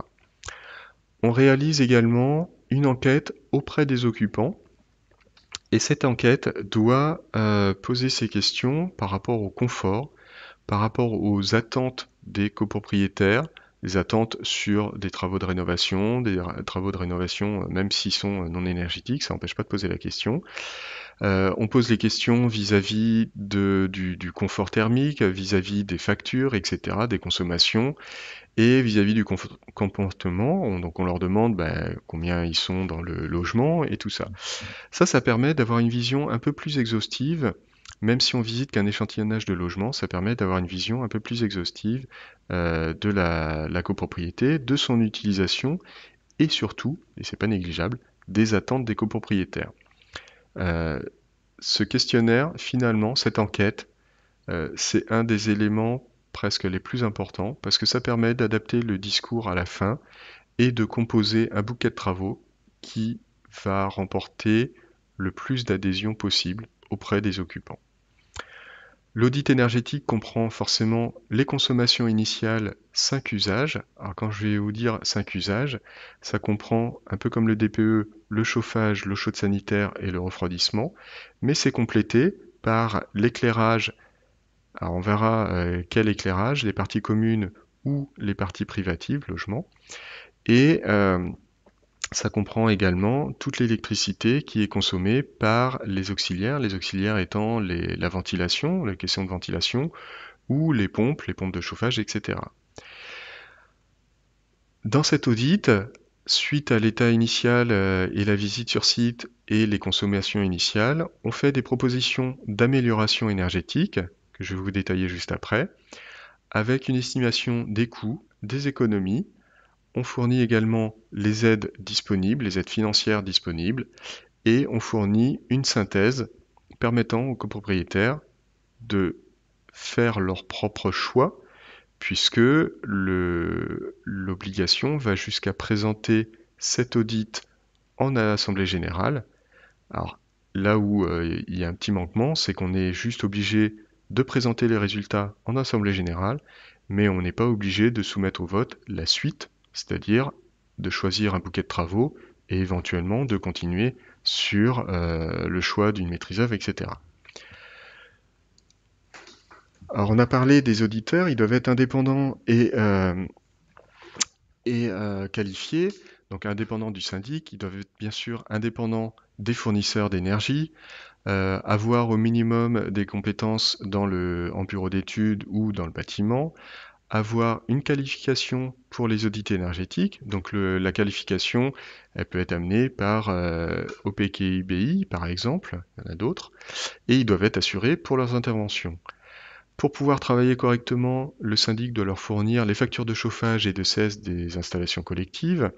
On réalise également une enquête auprès des occupants et cette enquête doit poser ces questions par rapport au confort, par rapport aux attentes des copropriétaires, les attentes sur des travaux de rénovation, travaux de rénovation même s'ils sont non énergétiques, ça n'empêche pas de poser la question. On pose les questions vis-à-vis du confort thermique, vis-à-vis des factures, etc., des consommations, et vis-à-vis du comportement. Donc on leur demande combien ils sont dans le logement et tout ça. Ça permet d'avoir une vision un peu plus exhaustive, même si on visite qu'un échantillonnage de logement, ça permet d'avoir une vision un peu plus exhaustive de la copropriété, de son utilisation et surtout, et c'est pas négligeable, des attentes des copropriétaires. Euh, Ce questionnaire, finalement, cette enquête, c'est un des éléments presque les plus importants parce que ça permet d'adapter le discours à la fin et de composer un bouquet de travaux qui va remporter le plus d'adhésion possible auprès des occupants. L'audit énergétique comprend forcément les consommations initiales, 5 usages. Alors quand je vais vous dire 5 usages, ça comprend un peu comme le DPE, le chauffage, l'eau chaude sanitaire et le refroidissement, mais c'est complété par l'éclairage. Alors on verra quel éclairage, les parties communes ou les parties privatives, logement, et ça comprend également toute l'électricité qui est consommée par les auxiliaires étant la ventilation, les questions de ventilation, ou les pompes de chauffage, etc. Dans cet audit, suite à l'état initial et la visite sur site et les consommations initiales, on fait des propositions d'amélioration énergétique, que je vais vous détailler juste après, avec une estimation des coûts, des économies. On fournit également les aides disponibles, les aides financières disponibles, et on fournit une synthèse permettant aux copropriétaires de faire leur propre choix, puisque l'obligation va jusqu'à présenter cet audit en assemblée générale. Alors là où il y a un petit manquement, c'est qu'on est juste obligé de présenter les résultats en assemblée générale, mais on n'est pas obligé de soumettre au vote la suite, c'est-à-dire de choisir un bouquet de travaux et éventuellement de continuer sur le choix d'une maîtrise œuvre, etc. Alors on a parlé des auditeurs, ils doivent être indépendants et qualifiés, donc indépendants du syndic, ils doivent être bien sûr indépendants des fournisseurs d'énergie, avoir au minimum des compétences en bureau d'études ou dans le bâtiment, avoir une qualification pour les audits énergétiques. Donc la qualification, elle peut être amenée par OPKIBI par exemple, il y en a d'autres, et ils doivent être assurés pour leurs interventions. Pour pouvoir travailler correctement, le syndic doit leur fournir les factures de chauffage et de cesse des installations collectives,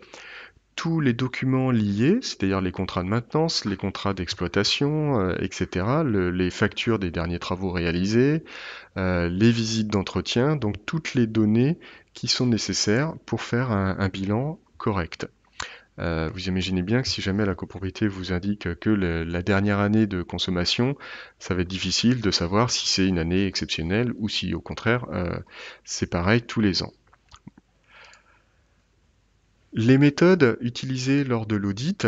tous les documents liés, c'est-à-dire les contrats de maintenance, les contrats d'exploitation, etc., les factures des derniers travaux réalisés, les visites d'entretien, donc toutes les données qui sont nécessaires pour faire un bilan correct. Vous imaginez bien que si jamais la copropriété vous indique que la dernière année de consommation, ça va être difficile de savoir si c'est une année exceptionnelle ou si au contraire c'est pareil tous les ans. Les méthodes utilisées lors de l'audit,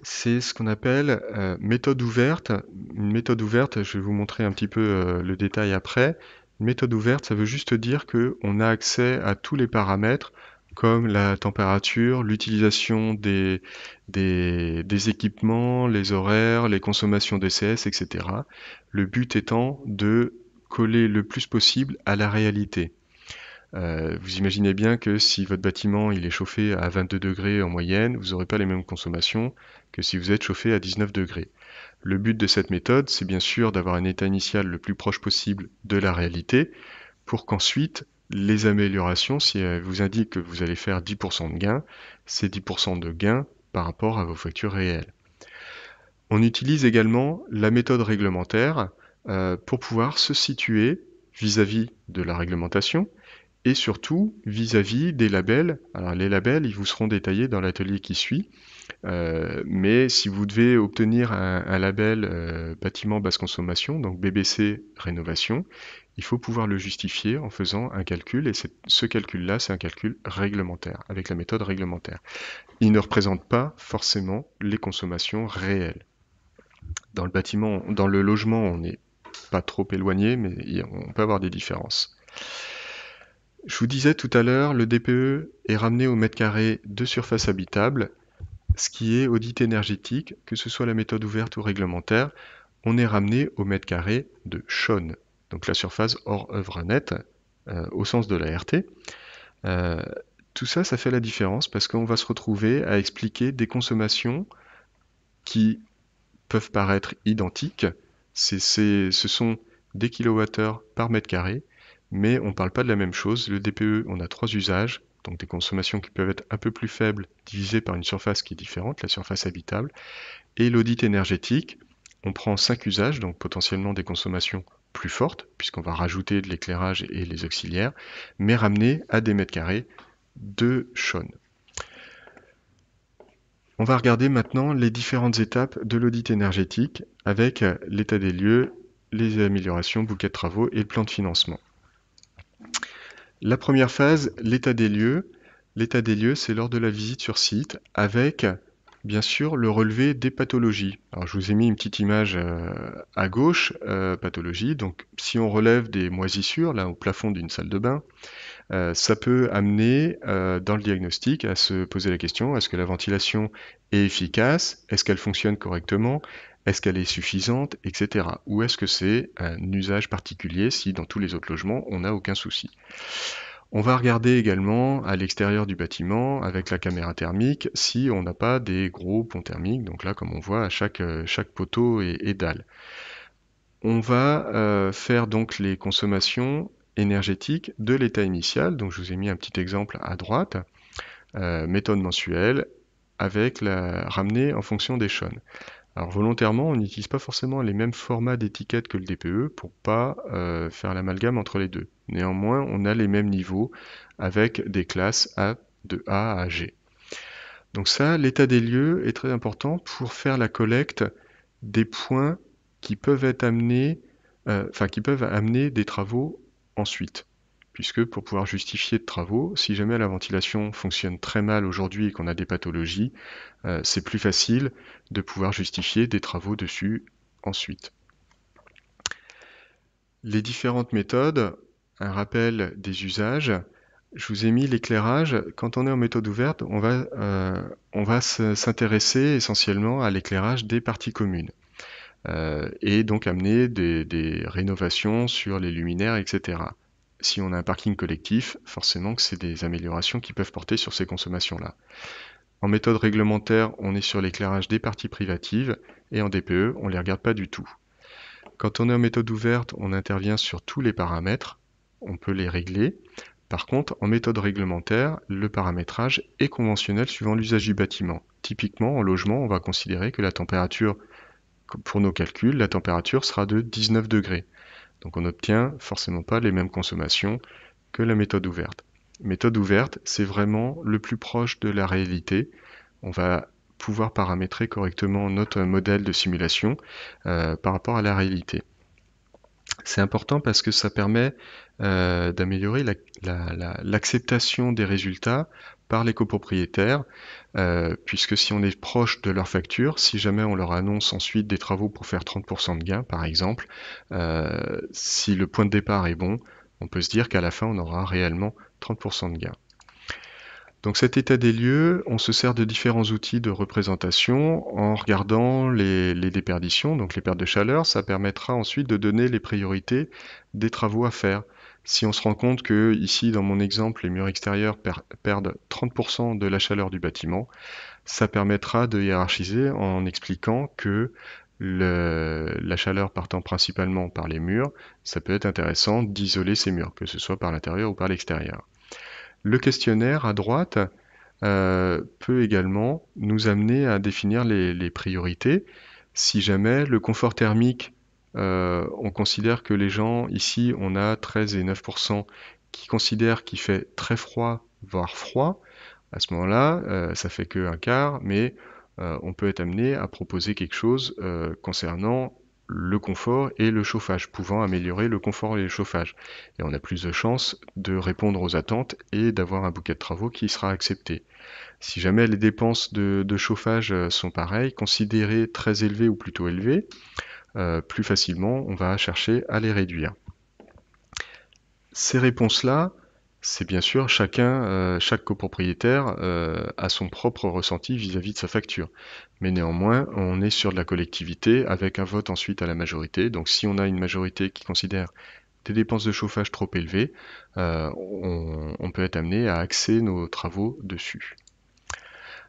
c'est ce qu'on appelle méthode ouverte. Une méthode ouverte, je vais vous montrer un petit peu le détail après. Une méthode ouverte, ça veut juste dire qu'on a accès à tous les paramètres, comme la température, l'utilisation des équipements, les horaires, les consommations d'ECS, etc. Le but étant de coller le plus possible à la réalité. Vous imaginez bien que si votre bâtiment il est chauffé à 22 degrés en moyenne, vous n'aurez pas les mêmes consommations que si vous êtes chauffé à 19 degrés. Le but de cette méthode, c'est bien sûr d'avoir un état initial le plus proche possible de la réalité pour qu'ensuite les améliorations, si elles vous indiquent que vous allez faire 10% de gain, c'est 10% de gain par rapport à vos factures réelles. On utilise également la méthode réglementaire pour pouvoir se situer vis-à-vis de la réglementation et surtout vis-à-vis des labels. Alors les labels, ils vous seront détaillés dans l'atelier qui suit, mais si vous devez obtenir un label bâtiment basse consommation, donc BBC rénovation, il faut pouvoir le justifier en faisant un calcul, et ce calcul-là, c'est un calcul réglementaire, avec la méthode réglementaire. Il ne représente pas forcément les consommations réelles. Dans le bâtiment, dans le logement, on n'est pas trop éloigné, mais on peut avoir des différences. Je vous disais tout à l'heure, le DPE est ramené au mètre carré de surface habitable, ce qui est audit énergétique, que ce soit la méthode ouverte ou réglementaire, on est ramené au mètre carré de Shone, donc la surface hors œuvre nette, au sens de la RT. Euh, tout ça, ça fait la différence parce qu'on va se retrouver à expliquer des consommations qui peuvent paraître identiques. Ce sont des kilowattheures par mètre carré, mais on ne parle pas de la même chose. Le DPE, on a trois usages, donc des consommations qui peuvent être un peu plus faibles, divisées par une surface qui est différente, la surface habitable. Et l'audit énergétique, on prend 5 usages, donc potentiellement des consommations plus fortes, puisqu'on va rajouter de l'éclairage et les auxiliaires, mais ramener à des mètres carrés de Shone. On va regarder maintenant les différentes étapes de l'audit énergétique avec l'état des lieux, les améliorations, bouquet de travaux et le plan de financement. La première phase, l'état des lieux. L'état des lieux, c'est lors de la visite sur site avec, bien sûr, le relevé des pathologies. Alors, je vous ai mis une petite image à gauche, pathologie. Donc, si on relève des moisissures, là, au plafond d'une salle de bain, ça peut amener dans le diagnostic à se poser la question, est-ce que la ventilation est efficace? Est-ce qu'elle fonctionne correctement? Est-ce qu'elle est suffisante? Etc. Ou est-ce que c'est un usage particulier si dans tous les autres logements, on n'a aucun souci? On va regarder également à l'extérieur du bâtiment avec la caméra thermique si on n'a pas des gros ponts thermiques, donc là comme on voit à chaque poteau et dalle. On va faire donc les consommations énergétiques de l'état initial, donc je vous ai mis un petit exemple à droite, méthode mensuelle, avec la ramenée en fonction des Shone. Alors volontairement, on n'utilise pas forcément les mêmes formats d'étiquettes que le DPE pour pas faire l'amalgame entre les deux. Néanmoins, on a les mêmes niveaux avec des classes de A à G. Donc ça, l'état des lieux est très important pour faire la collecte des points qui peuvent être amenés, qui peuvent amener des travaux ensuite. Puisque pour pouvoir justifier de travaux, si jamais la ventilation fonctionne très mal aujourd'hui et qu'on a des pathologies, c'est plus facile de pouvoir justifier des travaux dessus ensuite. Les différentes méthodes, un rappel des usages. Je vous ai mis l'éclairage. Quand on est en méthode ouverte, on va s'intéresser essentiellement à l'éclairage des parties communes. Et donc amener des rénovations sur les luminaires, etc. Si on a un parking collectif, forcément que c'est des améliorations qui peuvent porter sur ces consommations-là. En méthode réglementaire, on est sur l'éclairage des parties privatives, et en DPE, on ne les regarde pas du tout. Quand on est en méthode ouverte, on intervient sur tous les paramètres, on peut les régler. Par contre, en méthode réglementaire, le paramétrage est conventionnel suivant l'usage du bâtiment. Typiquement, en logement, on va considérer que la température, pour nos calculs, la température sera de 19 degrés. Donc on n'obtient forcément pas les mêmes consommations que la méthode ouverte. Méthode ouverte, c'est vraiment le plus proche de la réalité. On va pouvoir paramétrer correctement notre modèle de simulation par rapport à la réalité. C'est important parce que ça permet d'améliorer l'acceptation des résultats par les copropriétaires, puisque si on est proche de leur facture, si jamais on leur annonce ensuite des travaux pour faire 30% de gain, par exemple, si le point de départ est bon, on peut se dire qu'à la fin, on aura réellement 30% de gain. Donc cet état des lieux, on se sert de différents outils de représentation en regardant les déperditions, donc les pertes de chaleur. Ça permettra ensuite de donner les priorités des travaux à faire. Si on se rend compte que ici, dans mon exemple, les murs extérieurs perdent 30% de la chaleur du bâtiment, ça permettra de hiérarchiser en expliquant que la chaleur partant principalement par les murs, ça peut être intéressant d'isoler ces murs, que ce soit par l'intérieur ou par l'extérieur. Le questionnaire à droite peut également nous amener à définir les priorités. Si jamais le confort thermique, on considère que les gens, ici on a 13 et 9% qui considèrent qu'il fait très froid, voire froid, à ce moment-là, ça fait que un quart, mais on peut être amené à proposer quelque chose concernant le confort et le chauffage, pouvant améliorer le confort et le chauffage. Et on a plus de chances de répondre aux attentes et d'avoir un bouquet de travaux qui sera accepté. Si jamais les dépenses de chauffage sont pareilles, considérées très élevées ou plutôt élevées, plus facilement on va chercher à les réduire. Ces réponses-là, c'est bien sûr chaque copropriétaire a son propre ressenti vis-à-vis de sa facture. Mais néanmoins, on est sur de la collectivité avec un vote ensuite à la majorité. Donc si on a une majorité qui considère des dépenses de chauffage trop élevées, on peut être amené à axer nos travaux dessus.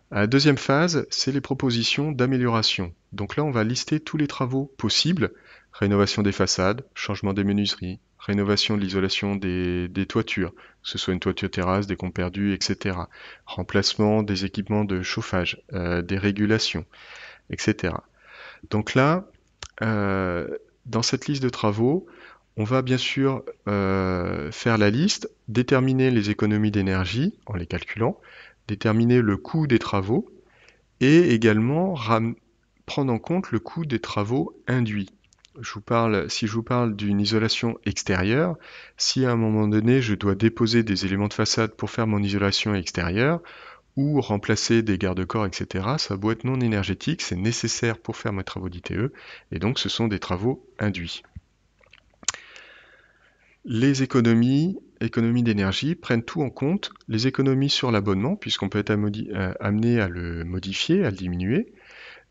La deuxième phase, c'est les propositions d'amélioration. Donc là, on va lister tous les travaux possibles: rénovation des façades, changement des menuiseries, rénovation de l'isolation des toitures, que ce soit une toiture terrasse, des comptes perdus, etc. Remplacement des équipements de chauffage, des régulations, etc. Donc là, euh, dans cette liste de travaux, on va bien sûr faire la liste, déterminer les économies d'énergie en les calculant, déterminer le coût des travaux et également prendre en compte le coût des travaux induits. Si je vous parle d'une isolation extérieure, si à un moment donné je dois déposer des éléments de façade pour faire mon isolation extérieure ou remplacer des garde-corps, etc., ça a beau être non énergétique, c'est nécessaire pour faire mes travaux d'ITE et donc ce sont des travaux induits. Les économies d'énergie prennent tout en compte, les économies sur l'abonnement, puisqu'on peut être amené à le modifier, à le diminuer,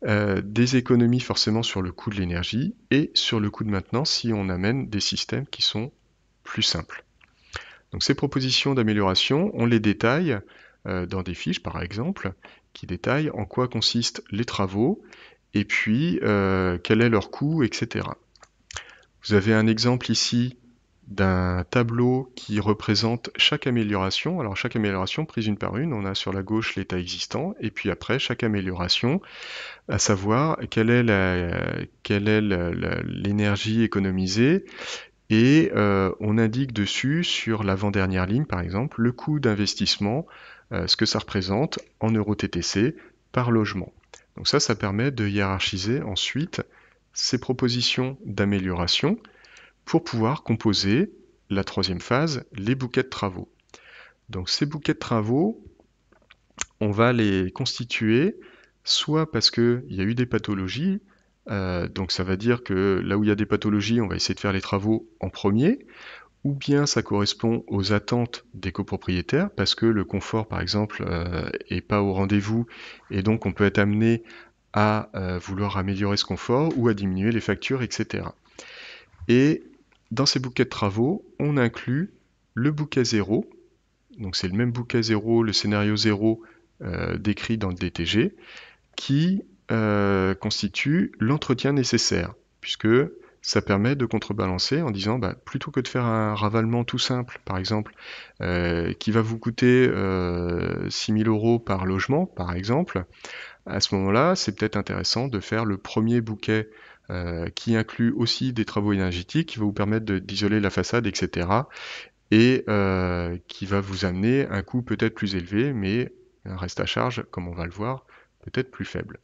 des économies forcément sur le coût de l'énergie et sur le coût de maintenance si on amène des systèmes qui sont plus simples. Donc ces propositions d'amélioration, on les détaille dans des fiches par exemple, qui détaillent en quoi consistent les travaux et puis quel est leur coût, etc. Vous avez un exemple ici d'un tableau qui représente chaque amélioration. Alors chaque amélioration prise une par une, on a sur la gauche l'état existant, et puis après chaque amélioration, à savoir quelle est l'énergie économisée, et on indique dessus, sur l'avant-dernière ligne par exemple, le coût d'investissement, ce que ça représente en euros TTC par logement. Donc ça permet de hiérarchiser ensuite ces propositions d'amélioration pour pouvoir composer la troisième phase, les bouquets de travaux. Donc ces bouquets de travaux, on va les constituer soit parce qu'il y a eu des pathologies, donc ça va dire que là où il y a des pathologies, on va essayer de faire les travaux en premier, ou bien ça correspond aux attentes des copropriétaires, parce que le confort, par exemple, est pas au rendez-vous, et donc on peut être amené à vouloir améliorer ce confort ou à diminuer les factures, etc. Et dans ces bouquets de travaux, on inclut le bouquet zéro, donc c'est le même bouquet zéro, le scénario zéro décrit dans le DTG, qui constitue l'entretien nécessaire, puisque ça permet de contrebalancer en disant, bah, plutôt que de faire un ravalement tout simple, par exemple, qui va vous coûter 6 000 € par logement, par exemple, à ce moment-là, c'est peut-être intéressant de faire le premier bouquet qui inclut aussi des travaux énergétiques, qui va vous permettre d'isoler la façade, etc. Et qui va vous amener un coût peut-être plus élevé, mais un reste à charge, comme on va le voir, peut-être plus faible.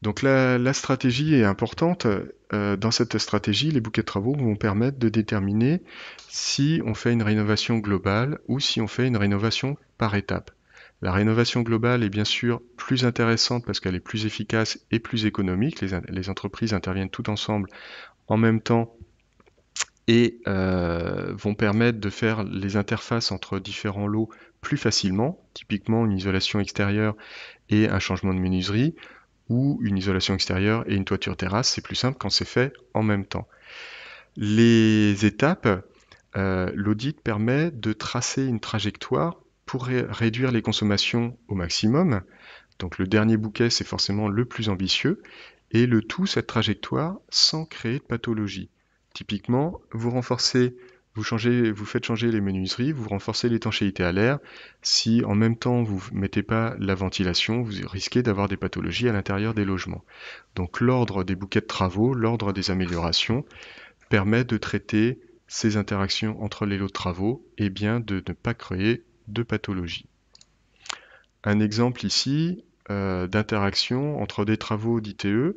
Donc la stratégie est importante. dans cette stratégie, les bouquets de travaux vont permettre de déterminer si on fait une rénovation globale ou si on fait une rénovation par étapes. La rénovation globale est bien sûr plus intéressante parce qu'elle est plus efficace et plus économique. Les entreprises interviennent tout ensemble en même temps et vont permettre de faire les interfaces entre différents lots plus facilement, typiquement une isolation extérieure et un changement de menuiserie, ou une isolation extérieure et une toiture terrasse, c'est plus simple quand c'est fait en même temps. Les étapes, l'audit permet de tracer une trajectoire pour réduire les consommations au maximum. Donc le dernier bouquet, c'est forcément le plus ambitieux, et le tout, cette trajectoire, sans créer de pathologie. Typiquement, vous faites changer les menuiseries, vous renforcez l'étanchéité à l'air. Si en même temps vous ne mettez pas la ventilation, vous risquez d'avoir des pathologies à l'intérieur des logements. Donc l'ordre des bouquets de travaux, l'ordre des améliorations, permet de traiter ces interactions entre les lots de travaux et bien de ne pas créer de pathologie. Un exemple ici d'interaction entre des travaux d'ITE,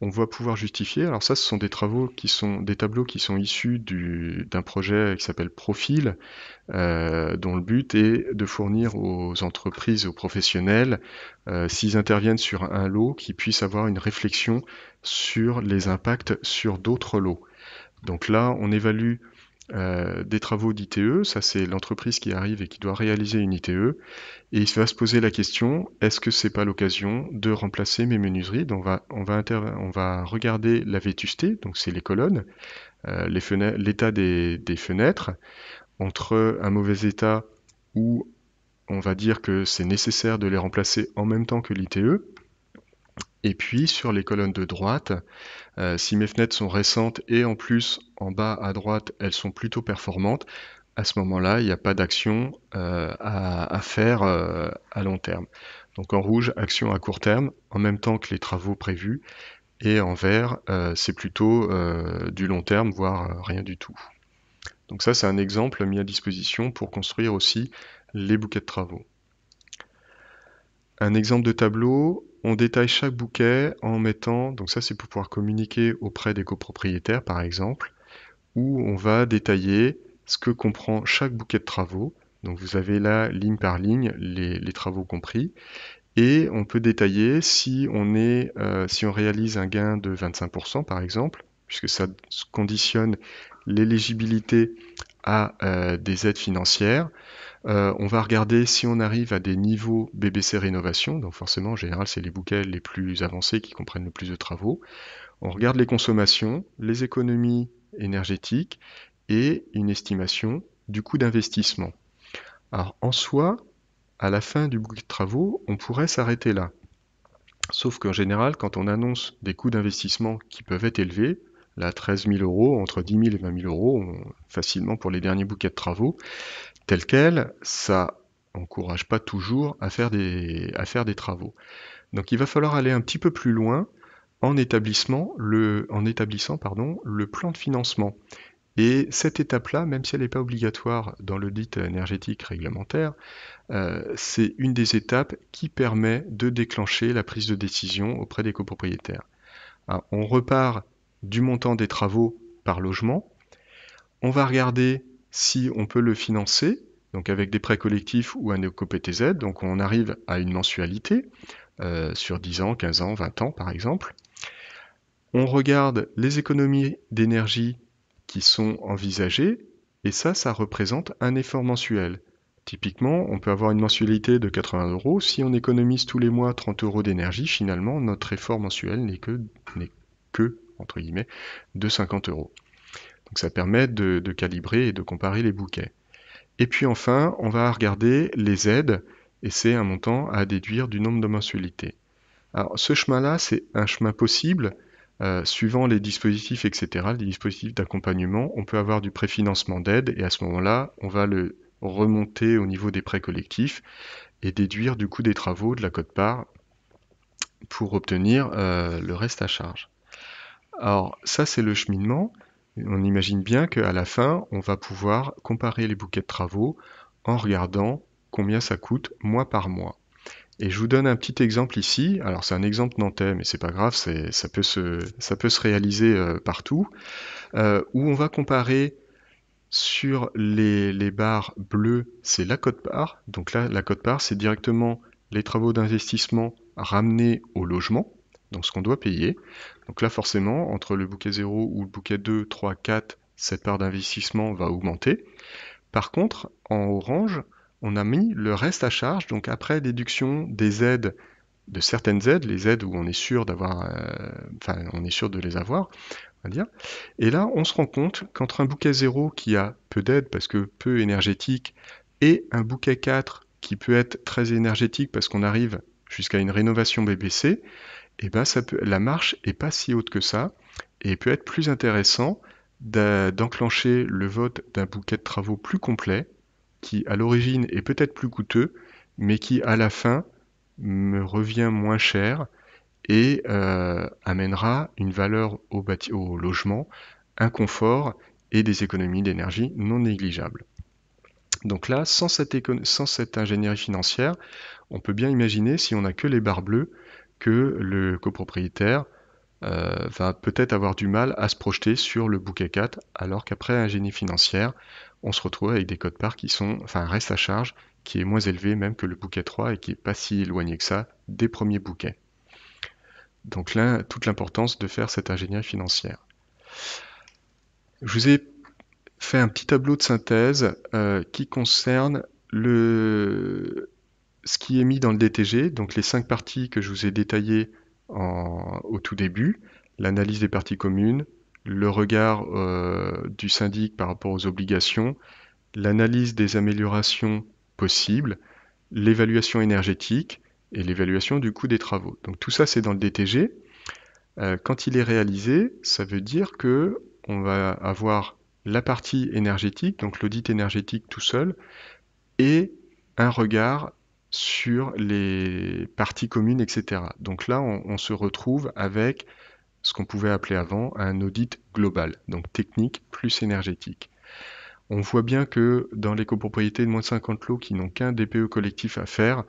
on va pouvoir justifier. Alors ça, ce sont des travaux qui sont des tableaux qui sont issus d'un projet qui s'appelle Profil, dont le but est de fournir aux entreprises, aux professionnels, s'ils interviennent sur un lot, qu'ils puissent avoir une réflexion sur les impacts sur d'autres lots. Donc là, on évalue des travaux d'ITE, ça c'est l'entreprise qui arrive et qui doit réaliser une ITE, et il va se poser la question, est-ce que c'est pas l'occasion de remplacer mes menuiseries? Donc on va regarder la vétusté, donc c'est les colonnes, l'état des fenêtres, entre un mauvais état où on va dire que c'est nécessaire de les remplacer en même temps que l'ITE, et puis sur les colonnes de droite, si mes fenêtres sont récentes et en plus en bas à droite elles sont plutôt performantes, à ce moment-là il n'y a pas d'action à faire à long terme. Donc en rouge, action à court terme, en même temps que les travaux prévus, et en vert, c'est plutôt du long terme, voire rien du tout. Donc ça, c'est un exemple mis à disposition pour construire aussi les bouquets de travaux. Un exemple de tableau, on détaille chaque bouquet en mettant, donc ça c'est pour pouvoir communiquer auprès des copropriétaires par exemple, où on va détailler ce que comprend chaque bouquet de travaux. Donc vous avez là, ligne par ligne, les travaux compris. Et on peut détailler si si on réalise un gain de 25% par exemple, puisque ça conditionne l'éligibilité à des aides financières. On va regarder si on arrive à des niveaux BBC Rénovation, donc forcément en général c'est les bouquets les plus avancés qui comprennent le plus de travaux. On regarde les consommations, les économies énergétiques et une estimation du coût d'investissement. Alors en soi, à la fin du bouquet de travaux, on pourrait s'arrêter là. Sauf qu'en général, quand on annonce des coûts d'investissement qui peuvent être élevés, là 13 000 euros, entre 10 000 et 20 000 euros, facilement pour les derniers bouquets de travaux, tel quel, ça encourage pas toujours à faire des travaux. Donc il va falloir aller un petit peu plus loin en établissant le plan de financement. Et cette étape-là, même si elle n'est pas obligatoire dans l'audit énergétique réglementaire, c'est une des étapes qui permet de déclencher la prise de décision auprès des copropriétaires. Alors, on repart du montant des travaux par logement. On va regarder si on peut le financer, donc avec des prêts collectifs ou un éco-PTZ. Donc on arrive à une mensualité sur 10 ans, 15 ans, 20 ans par exemple. On regarde les économies d'énergie qui sont envisagées, et ça représente un effort mensuel. Typiquement, on peut avoir une mensualité de 80 euros. Si on économise tous les mois 30 euros d'énergie, finalement, notre effort mensuel n'est que, entre guillemets, de 50 euros. Donc ça permet de calibrer et de comparer les bouquets. Et puis enfin, on va regarder les aides, et c'est un montant à déduire du nombre de mensualités. Alors ce chemin-là, c'est un chemin possible, suivant les dispositifs, etc., les dispositifs d'accompagnement. On peut avoir du préfinancement d'aide, et à ce moment-là, on va le remonter au niveau des prêts collectifs et déduire du coût des travaux de la quote-part pour obtenir le reste à charge. Alors ça, c'est le cheminement. On imagine bien qu'à la fin, on va pouvoir comparer les bouquets de travaux en regardant combien ça coûte mois par mois. Et je vous donne un petit exemple ici. Alors c'est un exemple nantais, mais c'est pas grave, ça peut se réaliser partout. Où on va comparer sur les barres bleues, c'est la quote-part. Donc là, la quote-part, c'est directement les travaux d'investissement ramenés au logement, donc ce qu'on doit payer. Donc là, forcément, entre le bouquet 0 ou le bouquet 2, 3, 4, cette part d'investissement va augmenter. Par contre, en orange, on a mis le reste à charge, donc après déduction des aides, de certaines aides, les aides où on est sûr d'avoir, enfin, on est sûr de les avoir, on va dire. Et là, on se rend compte qu'entre un bouquet 0 qui a peu d'aide parce que peu énergétique et un bouquet 4 qui peut être très énergétique parce qu'on arrive jusqu'à une rénovation BBC, et ben la marche est pas si haute que ça et peut être plus intéressant d'enclencher le vote d'un bouquet de travaux plus complet qui à l'origine est peut-être plus coûteux mais qui à la fin me revient moins cher et amènera une valeur au logement, un confort et des économies d'énergie non négligeables. Donc là, sans cette ingénierie financière, on peut bien imaginer, si on n'a que les barres bleues, que le copropriétaire va peut-être avoir du mal à se projeter sur le bouquet 4, alors qu'après ingénierie financière, on se retrouve avec des cotes-parts qui sont, enfin un reste à charge qui est moins élevé même que le bouquet 3 et qui est pas si éloigné que ça des premiers bouquets. Donc là, toute l'importance de faire cette ingénierie financière. Je vous ai fait un petit tableau de synthèse qui concerne ce qui est mis dans le DTG, donc les 5 parties que je vous ai détaillées au tout début, l'analyse des parties communes, le regard du syndic par rapport aux obligations, l'analyse des améliorations possibles, l'évaluation énergétique et l'évaluation du coût des travaux. Donc tout ça c'est dans le DTG. Quand il est réalisé, ça veut dire que on va avoir la partie énergétique, donc l'audit énergétique tout seul, et un regard sur les parties communes, etc. Donc là, on se retrouve avec ce qu'on pouvait appeler avant un audit global, donc technique plus énergétique. On voit bien que dans les copropriétés de moins de 50 lots qui n'ont qu'un DPE collectif à faire,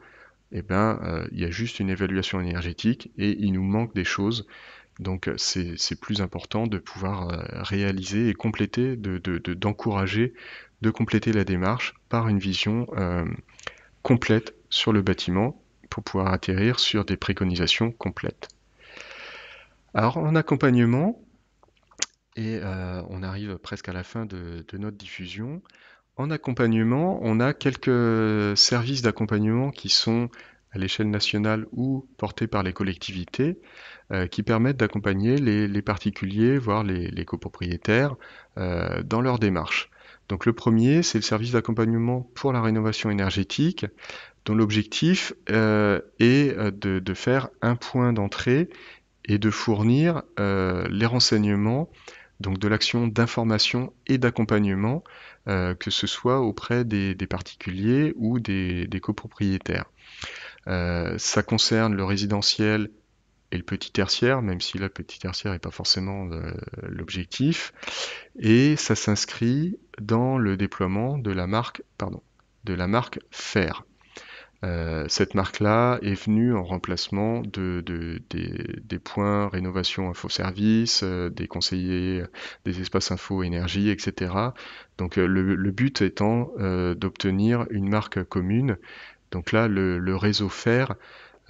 eh ben, il y a juste une évaluation énergétique et il nous manque des choses. Donc c'est plus important de pouvoir réaliser et compléter, d'encourager, de compléter la démarche par une vision complète sur le bâtiment pour pouvoir atterrir sur des préconisations complètes. Alors en accompagnement, et on arrive presque à la fin de notre diffusion, en accompagnement, on a quelques services d'accompagnement qui sont à l'échelle nationale ou portés par les collectivités qui permettent d'accompagner les particuliers, voire les copropriétaires, dans leur démarche. Donc le premier, c'est le service d'accompagnement pour la rénovation énergétique, dont l'objectif est de faire un point d'entrée et de fournir les renseignements donc de l'action d'information et d'accompagnement, que ce soit auprès des particuliers ou des copropriétaires. Ça concerne le résidentiel et le petit tertiaire, même si là, le petit tertiaire n'est pas forcément l'objectif, et ça s'inscrit dans le déploiement de la marque Fer. Cette marque-là est venue en remplacement des points rénovation info-service, des conseillers, des espaces info énergie, etc. Donc le but étant d'obtenir une marque commune. Donc là, le réseau Fer,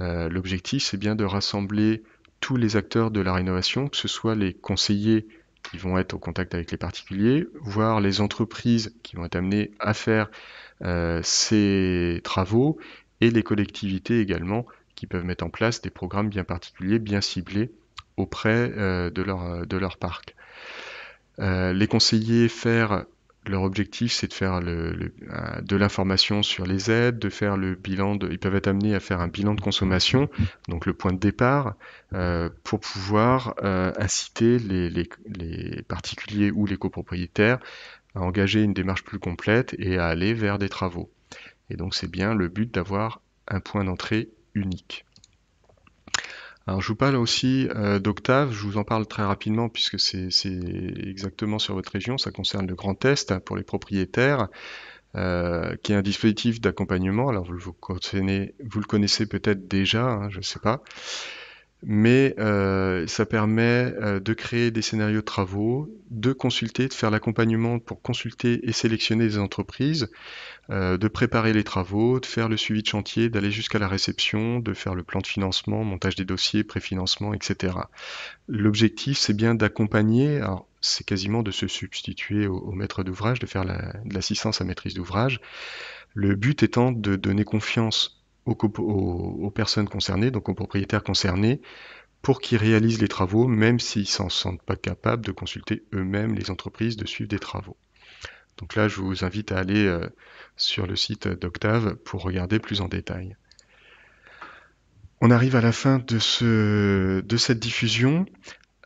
l'objectif c'est bien de rassembler tous les acteurs de la rénovation, que ce soit les conseillers qui vont être au contact avec les particuliers, voire les entreprises qui vont être amenées à faire ces travaux et les collectivités également qui peuvent mettre en place des programmes bien particuliers, bien ciblés auprès de leur parc. Les conseillers faire leur objectif, c'est de faire de l'information sur les aides, de faire le bilan ils peuvent être amenés à faire un bilan de consommation, donc le point de départ, pour pouvoir inciter les particuliers ou les copropriétaires à engager une démarche plus complète et à aller vers des travaux. Et donc c'est bien le but d'avoir un point d'entrée unique. Alors je vous parle aussi d'Octave, je vous en parle très rapidement puisque c'est exactement sur votre région, ça concerne le Grand Est pour les propriétaires. qui est un dispositif d'accompagnement. Alors vous le connaissez peut-être déjà, hein, je ne sais pas, mais ça permet de créer des scénarios de travaux, de consulter, de faire l'accompagnement pour consulter et sélectionner des entreprises, de préparer les travaux, de faire le suivi de chantier, d'aller jusqu'à la réception, de faire le plan de financement, montage des dossiers, préfinancement, etc. L'objectif, c'est bien d'accompagner, alors c'est quasiment de se substituer au maître d'ouvrage, de faire de l'assistance à maîtrise d'ouvrage. Le but étant de donner confiance aux personnes concernées, donc aux propriétaires concernés, pour qu'ils réalisent les travaux, même s'ils s'en sentent pas capables de consulter eux-mêmes les entreprises, de suivre des travaux. Donc là, je vous invite à aller sur le site d'Octave pour regarder plus en détail. On arrive à la fin de cette diffusion.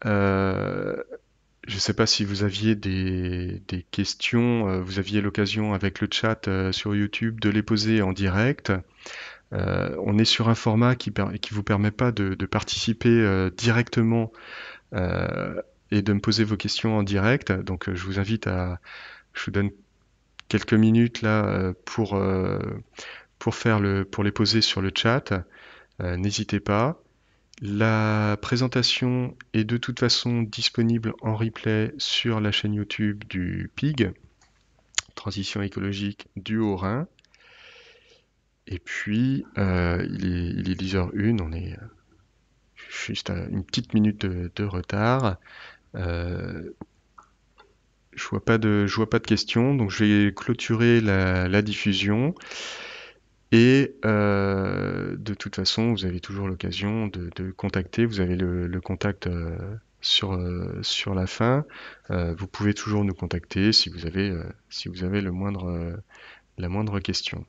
Euh, je ne sais pas si vous aviez des questions, vous aviez l'occasion avec le chat sur YouTube de les poser en direct. On est sur un format qui vous permet pas de participer directement et de me poser vos questions en direct. Donc je vous invite je vous donne quelques minutes là pour les poser sur le chat. N'hésitez pas. La présentation est de toute façon disponible en replay sur la chaîne YouTube du PIG, Transition écologique du Haut-Rhin. Et puis, il est 10h01, on est juste à une petite minute de retard. Je vois pas de questions, donc je vais clôturer la diffusion. Et de toute façon, vous avez toujours l'occasion de contacter. Vous avez le contact sur la fin. Vous pouvez toujours nous contacter si vous avez la moindre question.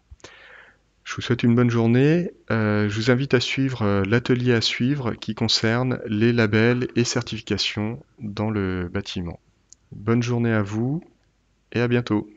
Je vous souhaite une bonne journée. Je vous invite à suivre l'atelier à suivre qui concerne les labels et certifications dans le bâtiment. Bonne journée à vous et à bientôt.